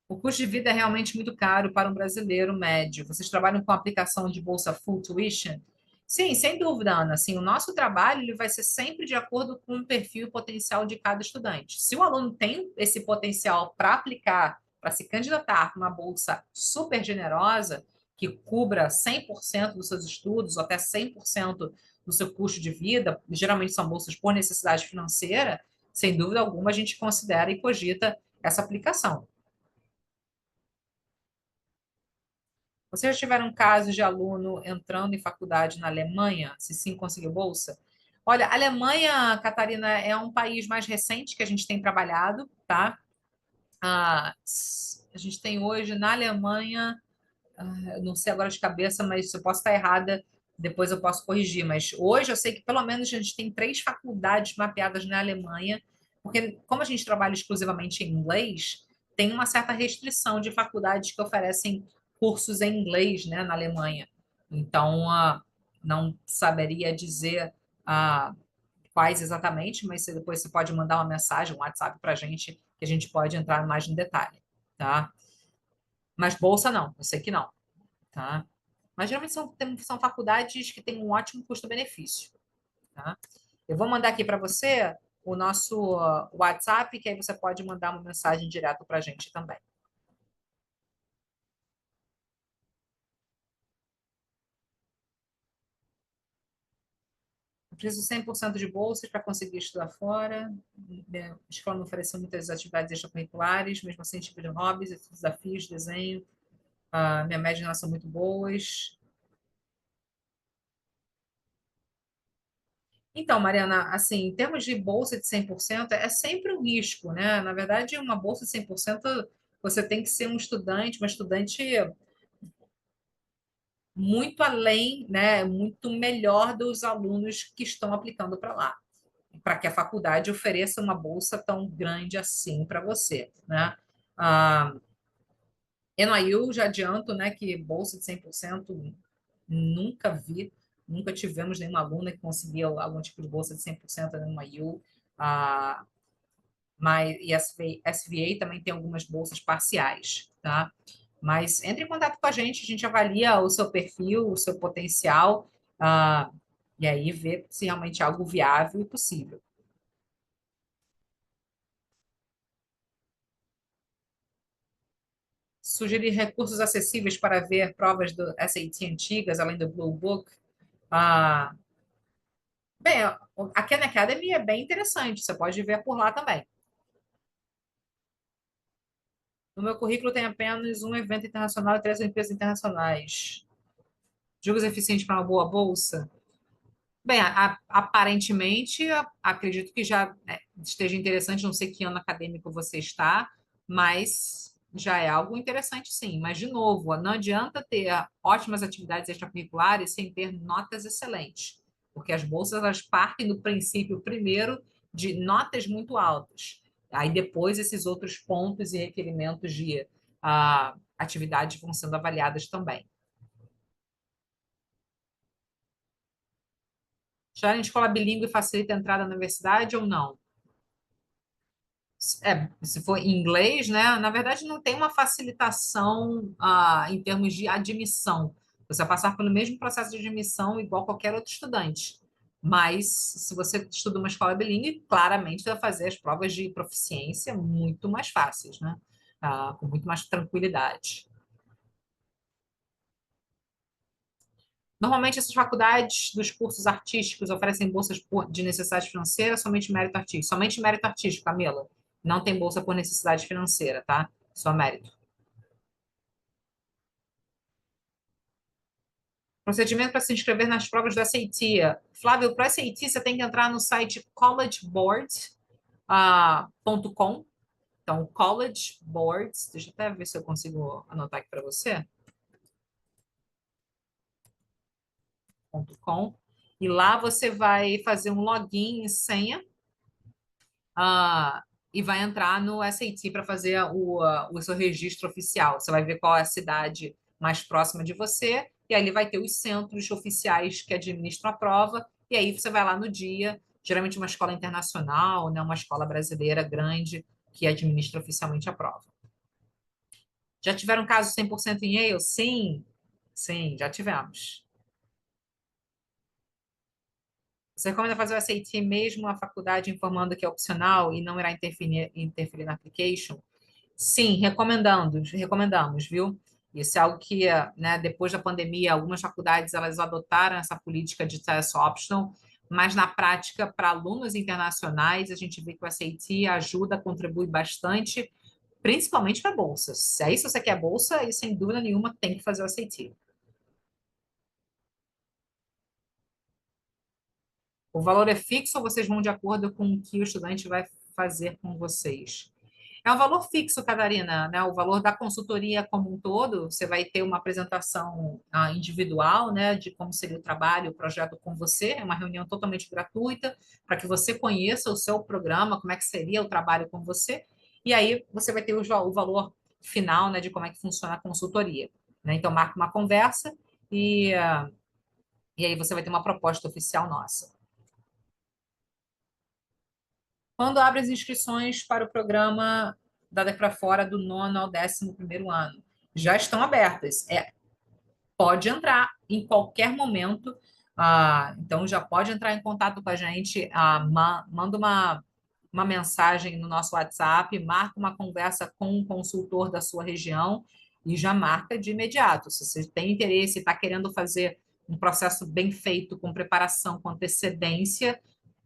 O custo de vida é realmente muito caro para um brasileiro médio. Vocês trabalham com aplicação de bolsa full tuition? Sim, sem dúvida, Ana. Assim, o nosso trabalho ele vai ser sempre de acordo com o perfil e potencial de cada estudante. Se o aluno tem esse potencial para aplicar, para se candidatar para uma bolsa super generosa, que cubra 100% dos seus estudos, ou até 100% do seu custo de vida, geralmente são bolsas por necessidade financeira, sem dúvida alguma a gente considera e cogita essa aplicação. Vocês já tiveram casos de aluno entrando em faculdade na Alemanha? Se sim, conseguiu bolsa? Olha, a Alemanha, Catarina, é um país mais recente que a gente tem trabalhado, tá? A gente tem hoje na Alemanha, eu não sei agora de cabeça, mas se eu posso estar errada, depois eu posso corrigir. Mas hoje eu sei que pelo menos a gente tem 3 faculdades mapeadas na Alemanha, porque como a gente trabalha exclusivamente em inglês, tem uma certa restrição de faculdades que oferecem cursos em inglês, né, na Alemanha. Então, não saberia dizer quais exatamente, mas depois você pode mandar uma mensagem, um WhatsApp para a gente, que a gente pode entrar mais em detalhe, tá? Mas bolsa não, eu sei que não. Tá? Mas geralmente são faculdades que têm um ótimo custo-benefício. Tá? Eu vou mandar aqui para você o nosso WhatsApp, que aí você pode mandar uma mensagem direto para a gente também. Eu preciso 100% de bolsas para conseguir estudar fora. A escola não ofereceu muitas atividades extracurriculares, mesmo assim, tipo de hobbies, desafios, desenho. Minha média não são muito boas. Então, Mariana, assim, em termos de bolsa de 100% é sempre um risco, né? Na verdade, uma bolsa de 100% você tem que ser um estudante, uma estudante muito além, né? Muito melhor dos alunos que estão aplicando para lá, para que a faculdade ofereça uma bolsa tão grande assim para você, né? A NYU, já adianto, né, que bolsa de 100% nunca vi, nunca tivemos nenhuma aluna que conseguiu algum tipo de bolsa de 100% na NYU. Mas e SVA também tem algumas bolsas parciais, tá? Mas entre em contato com a gente avalia o seu perfil, o seu potencial, e aí vê se realmente é algo viável e possível. Sugerir recursos acessíveis para ver provas do SAT antigas, além do Blue Book. Ah, bem, a Khan Academy é bem interessante, você pode ver por lá também. No meu currículo tem apenas um evento internacional e 3 empresas internacionais. Julgas eficiente para uma boa bolsa? Bem, aparentemente, acredito que já esteja interessante, não sei que ano acadêmico você está, mas já é algo interessante, sim. Mas, de novo, não adianta ter ótimas atividades extracurriculares sem ter notas excelentes, porque as bolsas elas partem do princípio, primeiro, de notas muito altas. Aí, depois, esses outros pontos e requerimentos de atividades vão sendo avaliadas também. Já em escola bilíngue facilita a entrada na universidade ou não? Se for em inglês, né? Na verdade, não tem uma facilitação em termos de admissão. Você vai passar pelo mesmo processo de admissão igual qualquer outro estudante. Mas, se você estuda uma escola bilíngue, claramente você vai fazer as provas de proficiência muito mais fáceis, né? Com muito mais tranquilidade. Normalmente, essas faculdades dos cursos artísticos oferecem bolsas de necessidade financeira, somente mérito artístico. Somente mérito artístico, Camila. Não tem bolsa por necessidade financeira, tá? Só mérito. Procedimento para se inscrever nas provas do SAT. Flávio, para o SAT, você tem que entrar no site collegeboard.com. Então, College Boards, deixa eu até ver se eu consigo anotar aqui para você. www.sat.com, e lá você vai fazer um login e senha, e vai entrar no SAT para fazer o seu registro oficial. Você vai ver qual é a cidade mais próxima de você, e aí ele vai ter os centros oficiais que administram a prova, e aí você vai lá no dia, geralmente uma escola internacional, né, uma escola brasileira grande que administra oficialmente a prova. Já tiveram casos 100% em Yale? Sim, sim, já tivemos. Você recomenda fazer o SAT mesmo a faculdade informando que é opcional e não irá interferir na application? Sim, recomendamos, viu? Isso é algo que, né, depois da pandemia, algumas faculdades elas adotaram essa política de test optional, mas na prática, para alunos internacionais, a gente vê que o SAT ajuda, contribui bastante, principalmente para bolsas. Se aí se você quer bolsa, aí sem dúvida nenhuma tem que fazer o SAT. O valor é fixo ou vocês vão de acordo com o que o estudante vai fazer com vocês? É um valor fixo, Catarina, né? O valor da consultoria como um todo, você vai ter uma apresentação individual, né, de como seria o trabalho, o projeto com você, é uma reunião totalmente gratuita, para que você conheça o seu programa, como é que seria o trabalho com você, e aí você vai ter o valor final, né, de como é que funciona a consultoria, né? Então, marca uma conversa e aí você vai ter uma proposta oficial nossa. Quando abre as inscrições para o programa Dada para Fora do nono ao 11º ano? Já estão abertas. Pode entrar em qualquer momento. Então, já pode entrar em contato com a gente. Manda uma mensagem no nosso WhatsApp, marca uma conversa com um consultor da sua região e já marca de imediato. Se você tem interesse e está querendo fazer um processo bem feito, com preparação, com antecedência,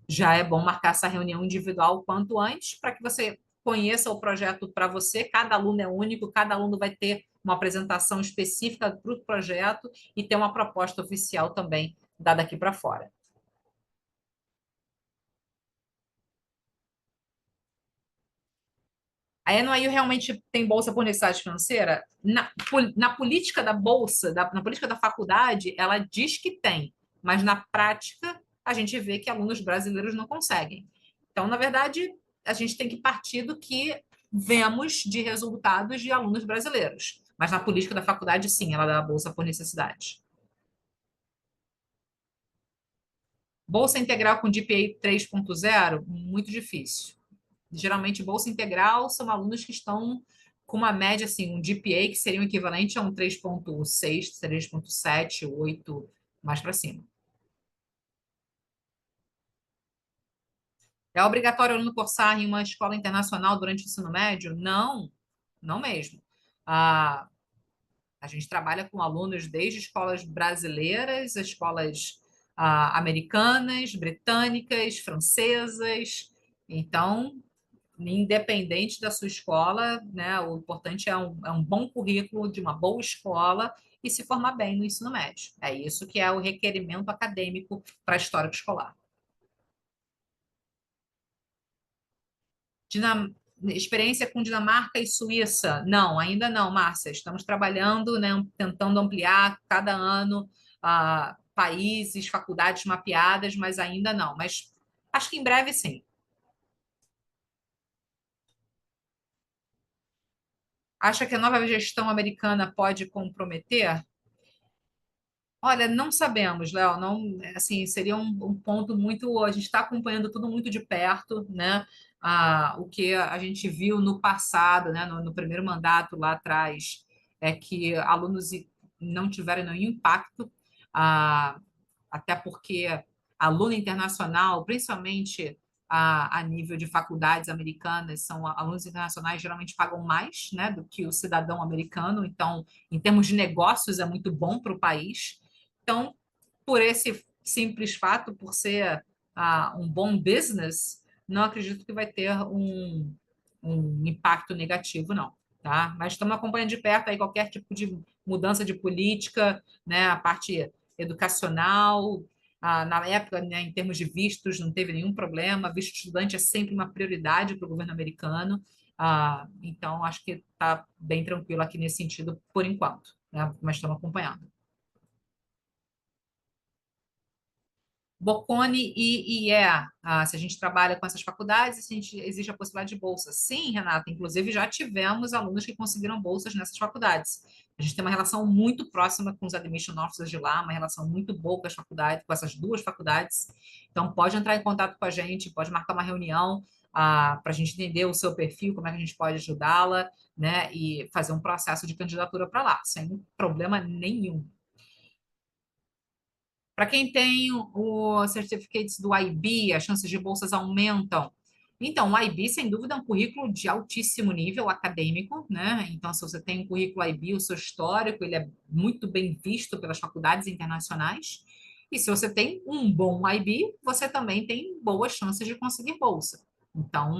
já é bom marcar essa reunião individual o quanto antes, para que você conheça o projeto para você. Cada aluno é único, cada aluno vai ter uma apresentação específica para o projeto e ter uma proposta oficial também dada aqui para fora. A NYU realmente tem bolsa por necessidade financeira? Na política da bolsa, na política da faculdade, ela diz que tem, mas na prática a gente vê que alunos brasileiros não conseguem. Então, na verdade, a gente tem que partir do que vemos de resultados de alunos brasileiros. Mas na política da faculdade, sim, ela dá a bolsa por necessidade. Bolsa integral com GPA 3.0, muito difícil. Geralmente, bolsa integral são alunos que estão com uma média, assim, um GPA que seria o equivalente a um 3.6, 3.7, 8, mais para cima. É obrigatório o aluno cursar em uma escola internacional durante o ensino médio? Não, não mesmo. A, a gente trabalha com alunos desde escolas brasileiras, escolas americanas, britânicas, francesas. Então, independente da sua escola, né, o importante é um bom currículo de uma boa escola e se formar bem no ensino médio. É isso que é o requerimento acadêmico para histórico escolar. Dinam... Experiência com Dinamarca e Suíça? Não, ainda não, Márcia. Estamos trabalhando, né, tentando ampliar cada ano países, faculdades mapeadas, mas ainda não. Mas acho que em breve sim. Acha que a nova gestão americana pode comprometer? Olha, não sabemos, Léo, não, assim, seria um ponto muito, a gente está acompanhando tudo muito de perto, né? O que a gente viu no passado, né, no primeiro mandato lá atrás, é que alunos não tiveram nenhum impacto, ah, até porque aluno internacional, principalmente a nível de faculdades americanas, são alunos internacionais geralmente pagam mais, né, do que o cidadão americano, então, em termos de negócios, é muito bom para o país. Então, por esse simples fato, por ser um bom business, não acredito que vai ter um impacto negativo, não. Tá? Mas estamos acompanhando de perto aí qualquer tipo de mudança de política, né? A parte educacional. Na época, né, em termos de vistos, não teve nenhum problema. Visto estudante é sempre uma prioridade para o governo americano. Então, acho que está bem tranquilo aqui nesse sentido, por enquanto, né? Mas estamos acompanhando. Bocconi e IE, se a gente trabalha com essas faculdades, se a gente, existe a possibilidade de bolsa. Sim, Renata, inclusive já tivemos alunos que conseguiram bolsas nessas faculdades. A gente tem uma relação muito próxima com os admission officers de lá, uma relação muito boa com as faculdades, com essas duas faculdades. Então, pode entrar em contato com a gente, pode marcar uma reunião para a gente entender o seu perfil, como é que a gente pode ajudá-la, né, e fazer um processo de candidatura para lá, sem problema nenhum. Para quem tem o certificates do IB, as chances de bolsas aumentam. Então, o IB, sem dúvida, é um currículo de altíssimo nível acadêmico, né? Então, se você tem um currículo IB, o seu histórico, ele é muito bem visto pelas faculdades internacionais. E se você tem um bom IB, você também tem boas chances de conseguir bolsa. Então,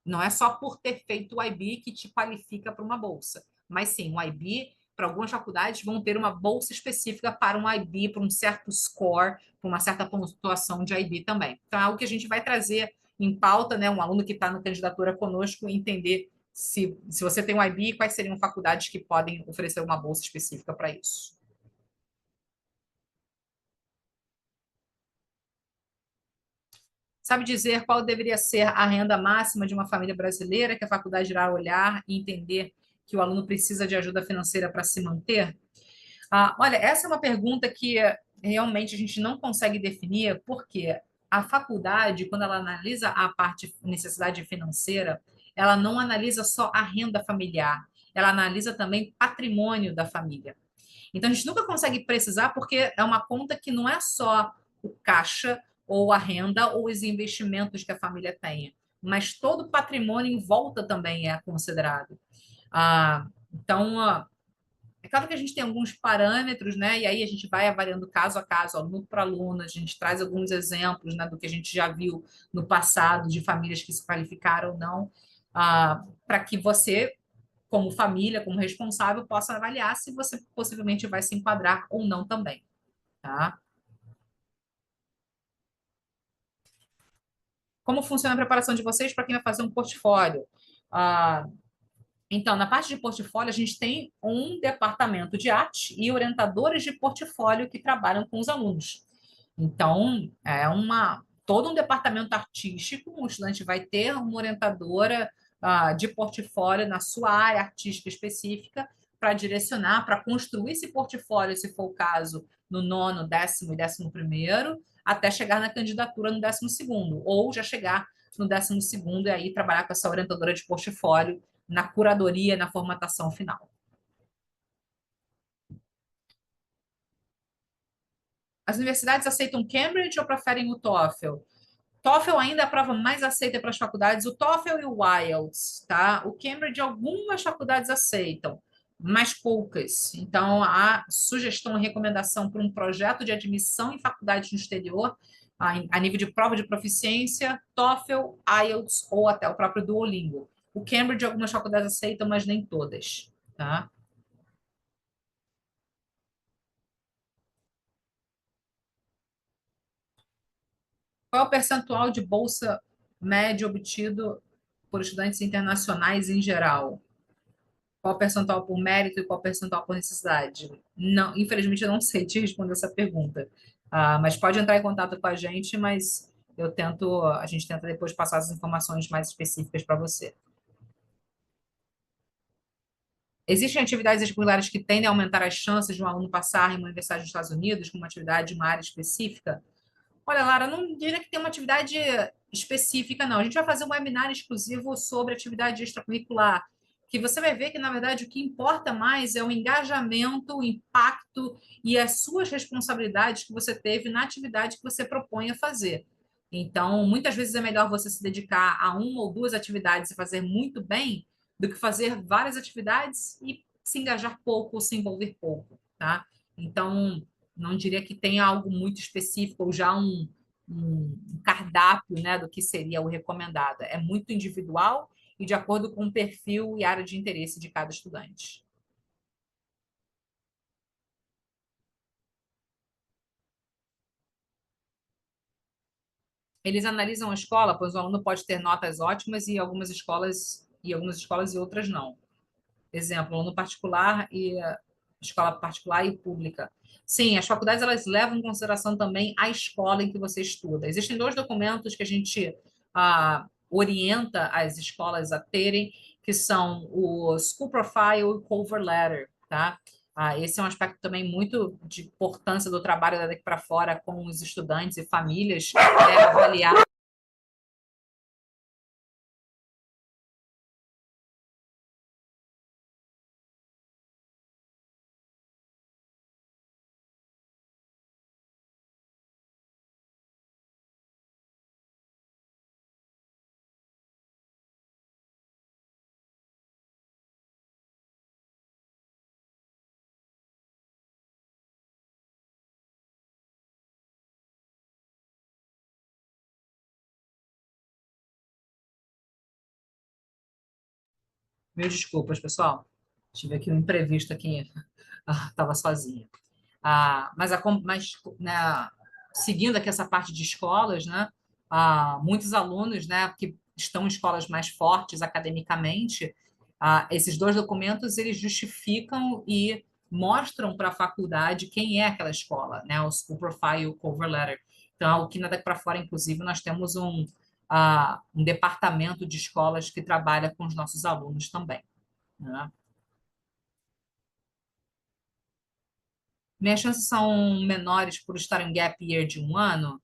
não é só por ter feito o IB que te qualifica para uma bolsa, mas sim, o IB para algumas faculdades vão ter uma bolsa específica para um IB, para um certo score, para uma certa pontuação de IB também. Então, é algo que a gente vai trazer em pauta, né? Um aluno que está na candidatura conosco, entender se você tem um IB, quais seriam faculdades que podem oferecer uma bolsa específica para isso. Sabe dizer qual deveria ser a renda máxima de uma família brasileira que a faculdade irá olhar e entender que o aluno precisa de ajuda financeira para se manter? Olha, essa é uma pergunta que realmente a gente não consegue definir, porque a faculdade, quando ela analisa a parte necessidade financeira, ela não analisa só a renda familiar, ela analisa também patrimônio da família. Então a gente nunca consegue precisar, porque é uma conta que não é só o caixa ou a renda ou os investimentos que a família tenha, mas todo o patrimônio em volta também é considerado. Então, é claro que a gente tem alguns parâmetros, né? E aí a gente vai avaliando caso a caso, aluno por aluno, a gente traz alguns exemplos, né, do que a gente já viu no passado, de famílias que se qualificaram ou não, para que você, como família, como responsável, possa avaliar se você possivelmente vai se enquadrar ou não também, tá? Como funciona a preparação de vocês para quem vai fazer um portfólio? Ah, Então, na parte de portfólio, a gente tem um departamento de arte e orientadores de portfólio que trabalham com os alunos. Então, todo um departamento artístico, o estudante vai ter uma orientadora de portfólio na sua área artística específica para direcionar, para construir esse portfólio, se for o caso, no nono, décimo e décimo primeiro, até chegar na candidatura no décimo segundo, ou já chegar no décimo segundo e aí trabalhar com essa orientadora de portfólio na curadoria, na formatação final. As universidades aceitam Cambridge ou preferem o TOEFL? TOEFL ainda é a prova mais aceita para as faculdades, o TOEFL e o IELTS, tá? O Cambridge algumas faculdades aceitam, mas poucas. Então, a sugestão e recomendação para um projeto de admissão em faculdades no exterior, a nível de prova de proficiência, TOEFL, IELTS ou até o próprio Duolingo. O Cambridge algumas faculdades aceitam, mas nem todas, tá? Qual é o percentual de bolsa médio obtido por estudantes internacionais em geral? Qual o percentual por mérito e qual o percentual por necessidade? Não, infelizmente, eu não sei te responder essa pergunta. Mas pode entrar em contato com a gente, mas a gente tenta depois passar as informações mais específicas para você. Existem atividades extracurriculares que tendem a aumentar as chances de um aluno passar em uma universidade dos Estados Unidos com uma atividade de uma área específica? Olha, Lara, não diria que tem uma atividade específica, não. A gente vai fazer um webinar exclusivo sobre atividade extracurricular, que você vai ver que, na verdade, o que importa mais é o engajamento, o impacto e as suas responsabilidades que você teve na atividade que você propõe a fazer. Então, muitas vezes é melhor você se dedicar a uma ou duas atividades e fazer muito bem do que fazer várias atividades e se engajar pouco ou se envolver pouco, tá? Então, não diria que tem algo muito específico ou já um cardápio, né, do que seria o recomendado. É muito individual e de acordo com o perfil e área de interesse de cada estudante. Eles analisam a escola, pois o aluno pode ter notas ótimas e algumas escolas e outras não. Exemplo, aluno particular escola particular e pública. Sim, as faculdades elas levam em consideração também a escola em que você estuda. Existem dois documentos que a gente orienta as escolas a terem, que são o School Profile e o Cover Letter, tá? Esse é um aspecto também muito de importância do trabalho daqui para fora com os estudantes e famílias, avaliar. Mil desculpas, pessoal. Tive aqui um imprevisto aqui, estava sozinha. Mas né, seguindo aqui essa parte de escolas, né, muitos alunos, né, que estão em escolas mais fortes academicamente, esses dois documentos eles justificam e mostram para a faculdade quem é aquela escola, né, o School Profile e o Cover Letter. Então, aqui na Daqui para Fora, inclusive, nós temos um departamento de escolas que trabalha com os nossos alunos também, né? Minhas chances são menores por estar em gap year de um ano?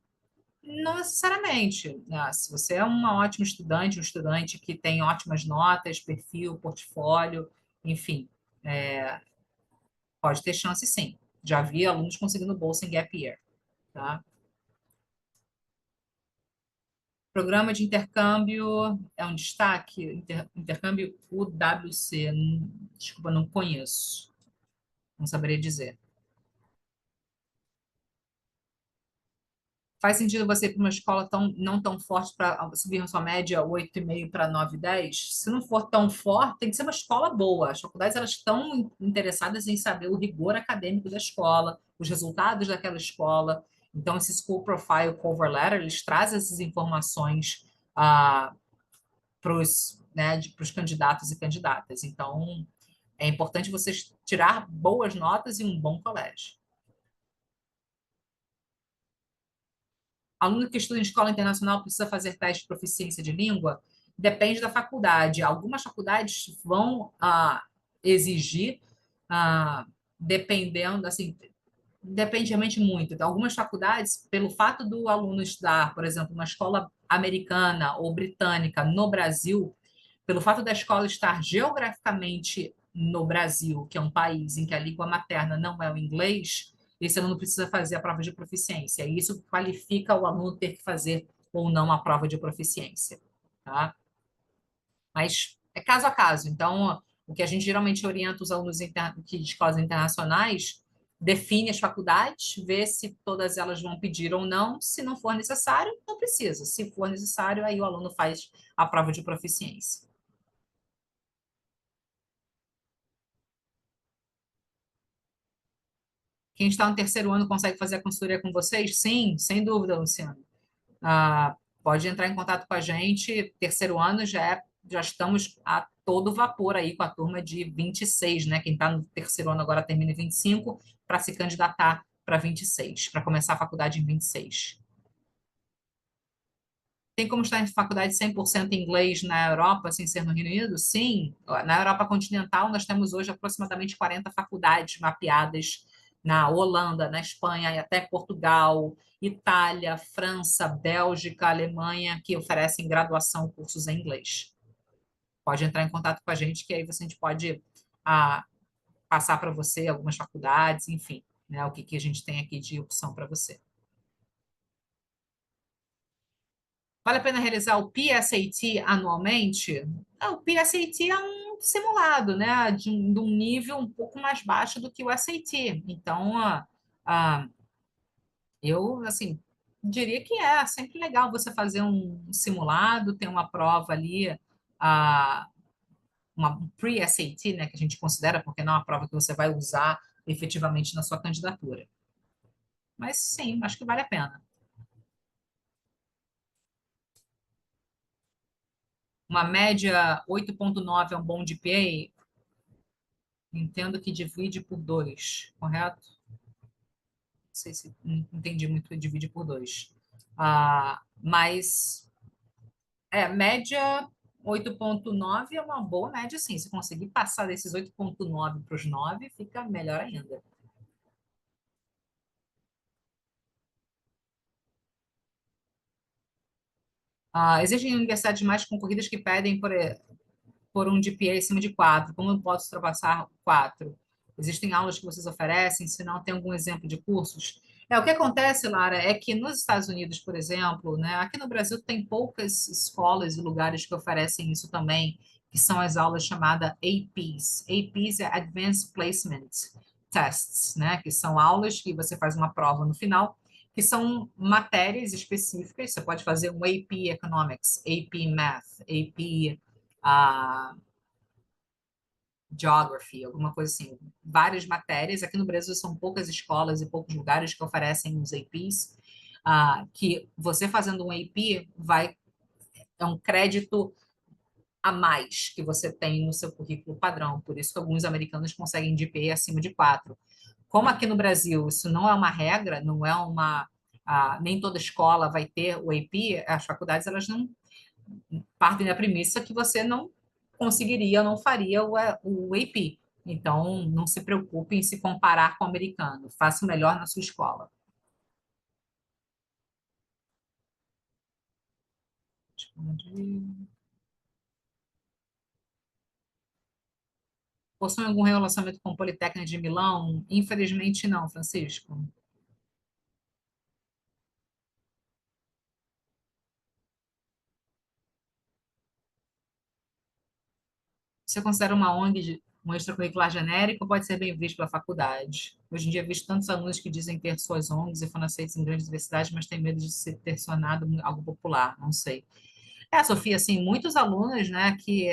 Não necessariamente, né? Se você é uma ótima estudante, um estudante que tem ótimas notas, perfil, portfólio, enfim, pode ter chance sim. Já vi alunos conseguindo bolsa em gap year, tá? Programa de intercâmbio é um destaque? Intercâmbio UWC, desculpa, não conheço, não saberia dizer. Faz sentido você ir para uma escola não tão forte para subir na sua média 8,5 para 9,10? Se não for tão forte, tem que ser uma escola boa. As faculdades elas estão interessadas em saber o rigor acadêmico da escola, os resultados daquela escola. Então, esse School Profile Cover Letter, eles trazem essas informações para os, né, para os candidatos e candidatas. Então, é importante vocês tirar boas notas e um bom colégio. Aluno que estuda em escola internacional precisa fazer teste de proficiência de língua? Depende da faculdade. Algumas faculdades vão exigir, dependendo, assim, depende realmente muito. Então, algumas faculdades, pelo fato do aluno estudar, por exemplo, uma escola americana ou britânica no Brasil, pelo fato da escola estar geograficamente no Brasil, que é um país em que a língua materna não é o inglês, esse aluno precisa fazer a prova de proficiência. E isso qualifica o aluno ter que fazer ou não a prova de proficiência, tá? Mas é caso a caso. Então, o que a gente geralmente orienta os alunos de escolas internacionais, define as faculdades, vê se todas elas vão pedir ou não. Se não for necessário, não precisa. Se for necessário, aí o aluno faz a prova de proficiência. Quem está no terceiro ano consegue fazer a consultoria com vocês? Sim, sem dúvida, Luciano. Pode entrar em contato com a gente. Terceiro ano já estamos a todo vapor aí com a turma de 26, né? Quem está no terceiro ano agora termina em 25 para se candidatar para 26, para começar a faculdade em 26. Tem como estar em faculdade 100% em inglês na Europa, sem ser no Reino Unido? Sim. Na Europa continental, nós temos hoje aproximadamente 40 faculdades mapeadas na Holanda, na Espanha e até Portugal, Itália, França, Bélgica, Alemanha, que oferecem graduação, cursos em inglês. Pode entrar em contato com a gente, que aí a gente pode ah, passar para você algumas faculdades, enfim, né, o que, que a gente tem aqui de opção para você. Vale a pena realizar o PSAT anualmente? O PSAT é um simulado, né, de um nível um pouco mais baixo do que o SAT. Então, eu, assim, diria que é sempre legal você fazer um simulado, ter uma prova ali, ah, uma pre-SAT, né, que a gente considera, porque não é uma prova que você vai usar efetivamente na sua candidatura. Mas sim, acho que vale a pena. Uma média 8,9 é um bom GPA? Entendo que divide por 2, correto? Não sei se entendi muito o divide por 2. Mas média 8,9 é uma boa média, sim. Se conseguir passar desses 8,9 para os 9, fica melhor ainda. Existem universidades mais concorridas que pedem por um GPA acima de 4. Como eu posso ultrapassar 4? Existem aulas que vocês oferecem? Se não, tem algum exemplo de cursos? O que acontece, Lara, é que nos Estados Unidos, por exemplo, né, aqui no Brasil tem poucas escolas e lugares que oferecem isso também, que são as aulas chamadas APs. APs é Advanced Placement Tests, né, que são aulas que você faz uma prova no final, que são matérias específicas. Você pode fazer um AP Economics, AP Math, AP Geography, alguma coisa assim, várias matérias. Aqui no Brasil são poucas escolas e poucos lugares que oferecem os APs, que você fazendo um AP é um crédito a mais que você tem no seu currículo padrão. Por isso que alguns americanos conseguem GPA acima de 4. Como aqui no Brasil isso não é uma regra, não é nem toda escola vai ter o AP, as faculdades elas não partem da premissa que você não conseguiria, não faria o AP. Então, não se preocupe em se comparar com o americano. Faça o melhor na sua escola. Possui algum relacionamento com o Politécnico de Milão? Infelizmente não, Francisco. Você considera uma ONG um extracurricular genérico ou pode ser bem visto pela faculdade? Hoje em dia, vejo tantos alunos que dizem ter suas ONGs e foram aceitos em grandes universidades, mas têm medo de se ter se tornado algo popular, não sei. Sofia, assim, muitos alunos, né, que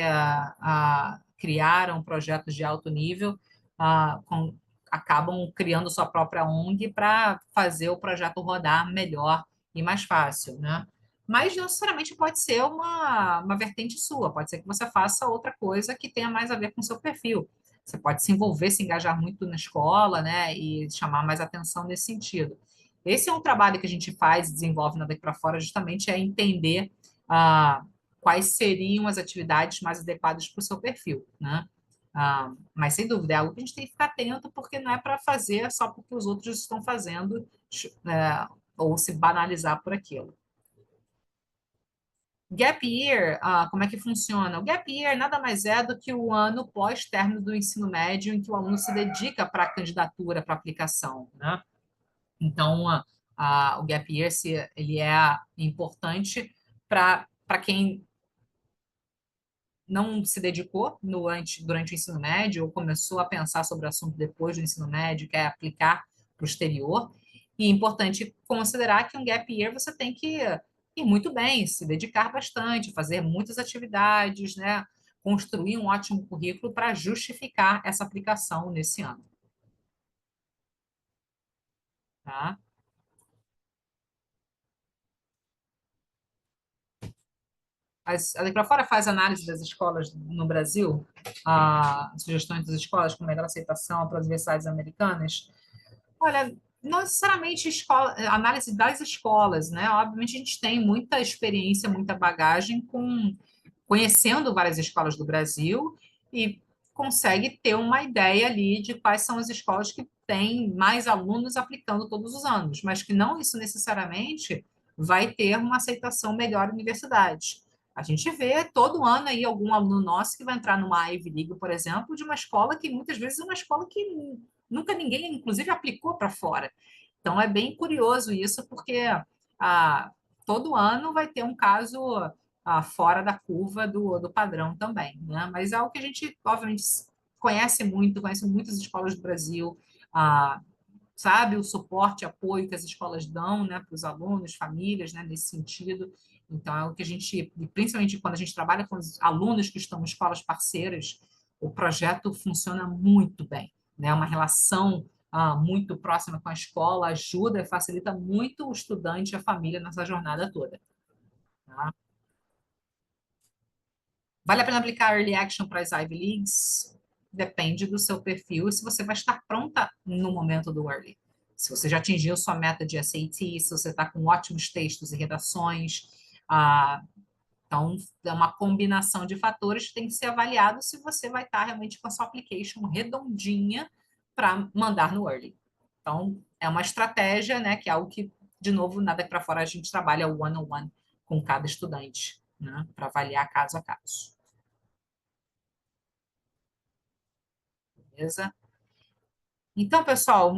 criaram projetos de alto nível, acabam criando sua própria ONG para fazer o projeto rodar melhor e mais fácil, né? Mas não necessariamente pode ser uma vertente sua, pode ser que você faça outra coisa que tenha mais a ver com o seu perfil. Você pode se envolver, se engajar muito na escola, né, e chamar mais atenção nesse sentido. Esse é um trabalho que a gente faz e desenvolve na Daqui para Fora, justamente é entender quais seriam as atividades mais adequadas para o seu perfil, né? Mas, sem dúvida, é algo que a gente tem que ficar atento, porque não é para fazer só porque os outros estão fazendo, ou se banalizar por aquilo. Gap Year, como é que funciona? O Gap Year nada mais é do que o ano pós-término do ensino médio em que o aluno se dedica para a candidatura, para a aplicação, né? Então, o Gap Year, ele é importante para quem não se dedicou durante o ensino médio ou começou a pensar sobre o assunto depois do ensino médio, quer aplicar para o exterior. E é importante considerar que um gap year você tem que ir muito bem, se dedicar bastante, fazer muitas atividades, né? Construir um ótimo currículo para justificar essa aplicação nesse ano, tá? A Lei para Fora faz análise das escolas no Brasil, sugestões das escolas com melhor aceitação para as universidades americanas. Olha, não necessariamente análise das escolas, né? Obviamente a gente tem muita experiência, muita bagagem conhecendo várias escolas do Brasil e consegue ter uma ideia ali de quais são as escolas que têm mais alunos aplicando todos os anos, mas que não isso necessariamente vai ter uma aceitação melhor em universidades. A gente vê todo ano aí algum aluno nosso que vai entrar numa Ivy League, por exemplo, de uma escola que muitas vezes é uma escola que nunca ninguém, inclusive, aplicou para fora. Então é bem curioso isso, porque ah, todo ano vai ter um caso fora da curva do padrão também, né? Mas é algo que a gente, obviamente, conhece muitas escolas do Brasil, ah, sabe o suporte, apoio que as escolas dão, né, para os alunos, famílias, né, nesse sentido. Então, é o que a gente, principalmente quando a gente trabalha com os alunos que estão em escolas parceiras, o projeto funciona muito bem, né? Uma relação muito próxima com a escola ajuda e facilita muito o estudante e a família nessa jornada toda, tá? Vale a pena aplicar Early Action para as Ivy Leagues? depende do seu perfil e se você vai estar pronta no momento do early. Se você já atingiu sua meta de SAT, se você está com ótimos textos e redações, ah, então é uma combinação de fatores que tem que ser avaliado se você vai estar realmente com a sua application redondinha para mandar no early. Então, é uma estratégia, né, que é algo que, de novo, nada para fora a gente trabalha one-on-one com cada estudante, né, para avaliar caso a caso. Beleza? Então, pessoal,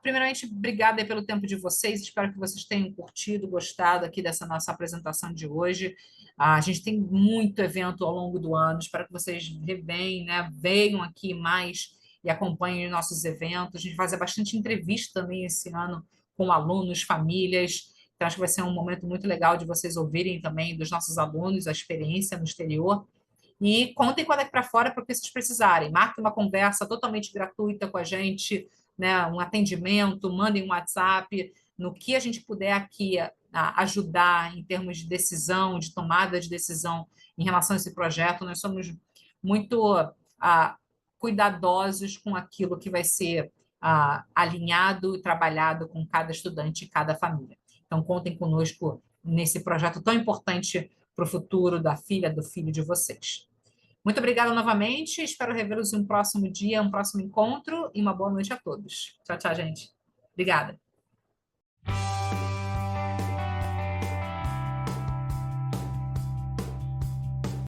primeiramente, obrigada aí pelo tempo de vocês. Espero que vocês tenham curtido, gostado aqui dessa nossa apresentação de hoje. A gente tem muito evento ao longo do ano. Espero que vocês revenham, né? Venham aqui mais e acompanhem os nossos eventos. A gente vai fazer bastante entrevista também esse ano com alunos, famílias. Então, acho que vai ser um momento muito legal de vocês ouvirem também dos nossos alunos a experiência no exterior. E contem com a Daqui para Fora para o que vocês precisarem. Marquem uma conversa totalmente gratuita com a gente, né? Um atendimento, mandem um WhatsApp, no que a gente puder aqui ajudar em termos de decisão, de tomada de decisão em relação a esse projeto. Nós somos muito cuidadosos com aquilo que vai ser alinhado e trabalhado com cada estudante e cada família. Então, contem conosco nesse projeto tão importante para o futuro da filha, do filho de vocês. Muito obrigada novamente. Espero revê-los em um próximo dia, um próximo encontro e uma boa noite a todos. Tchau, tchau, gente. Obrigada.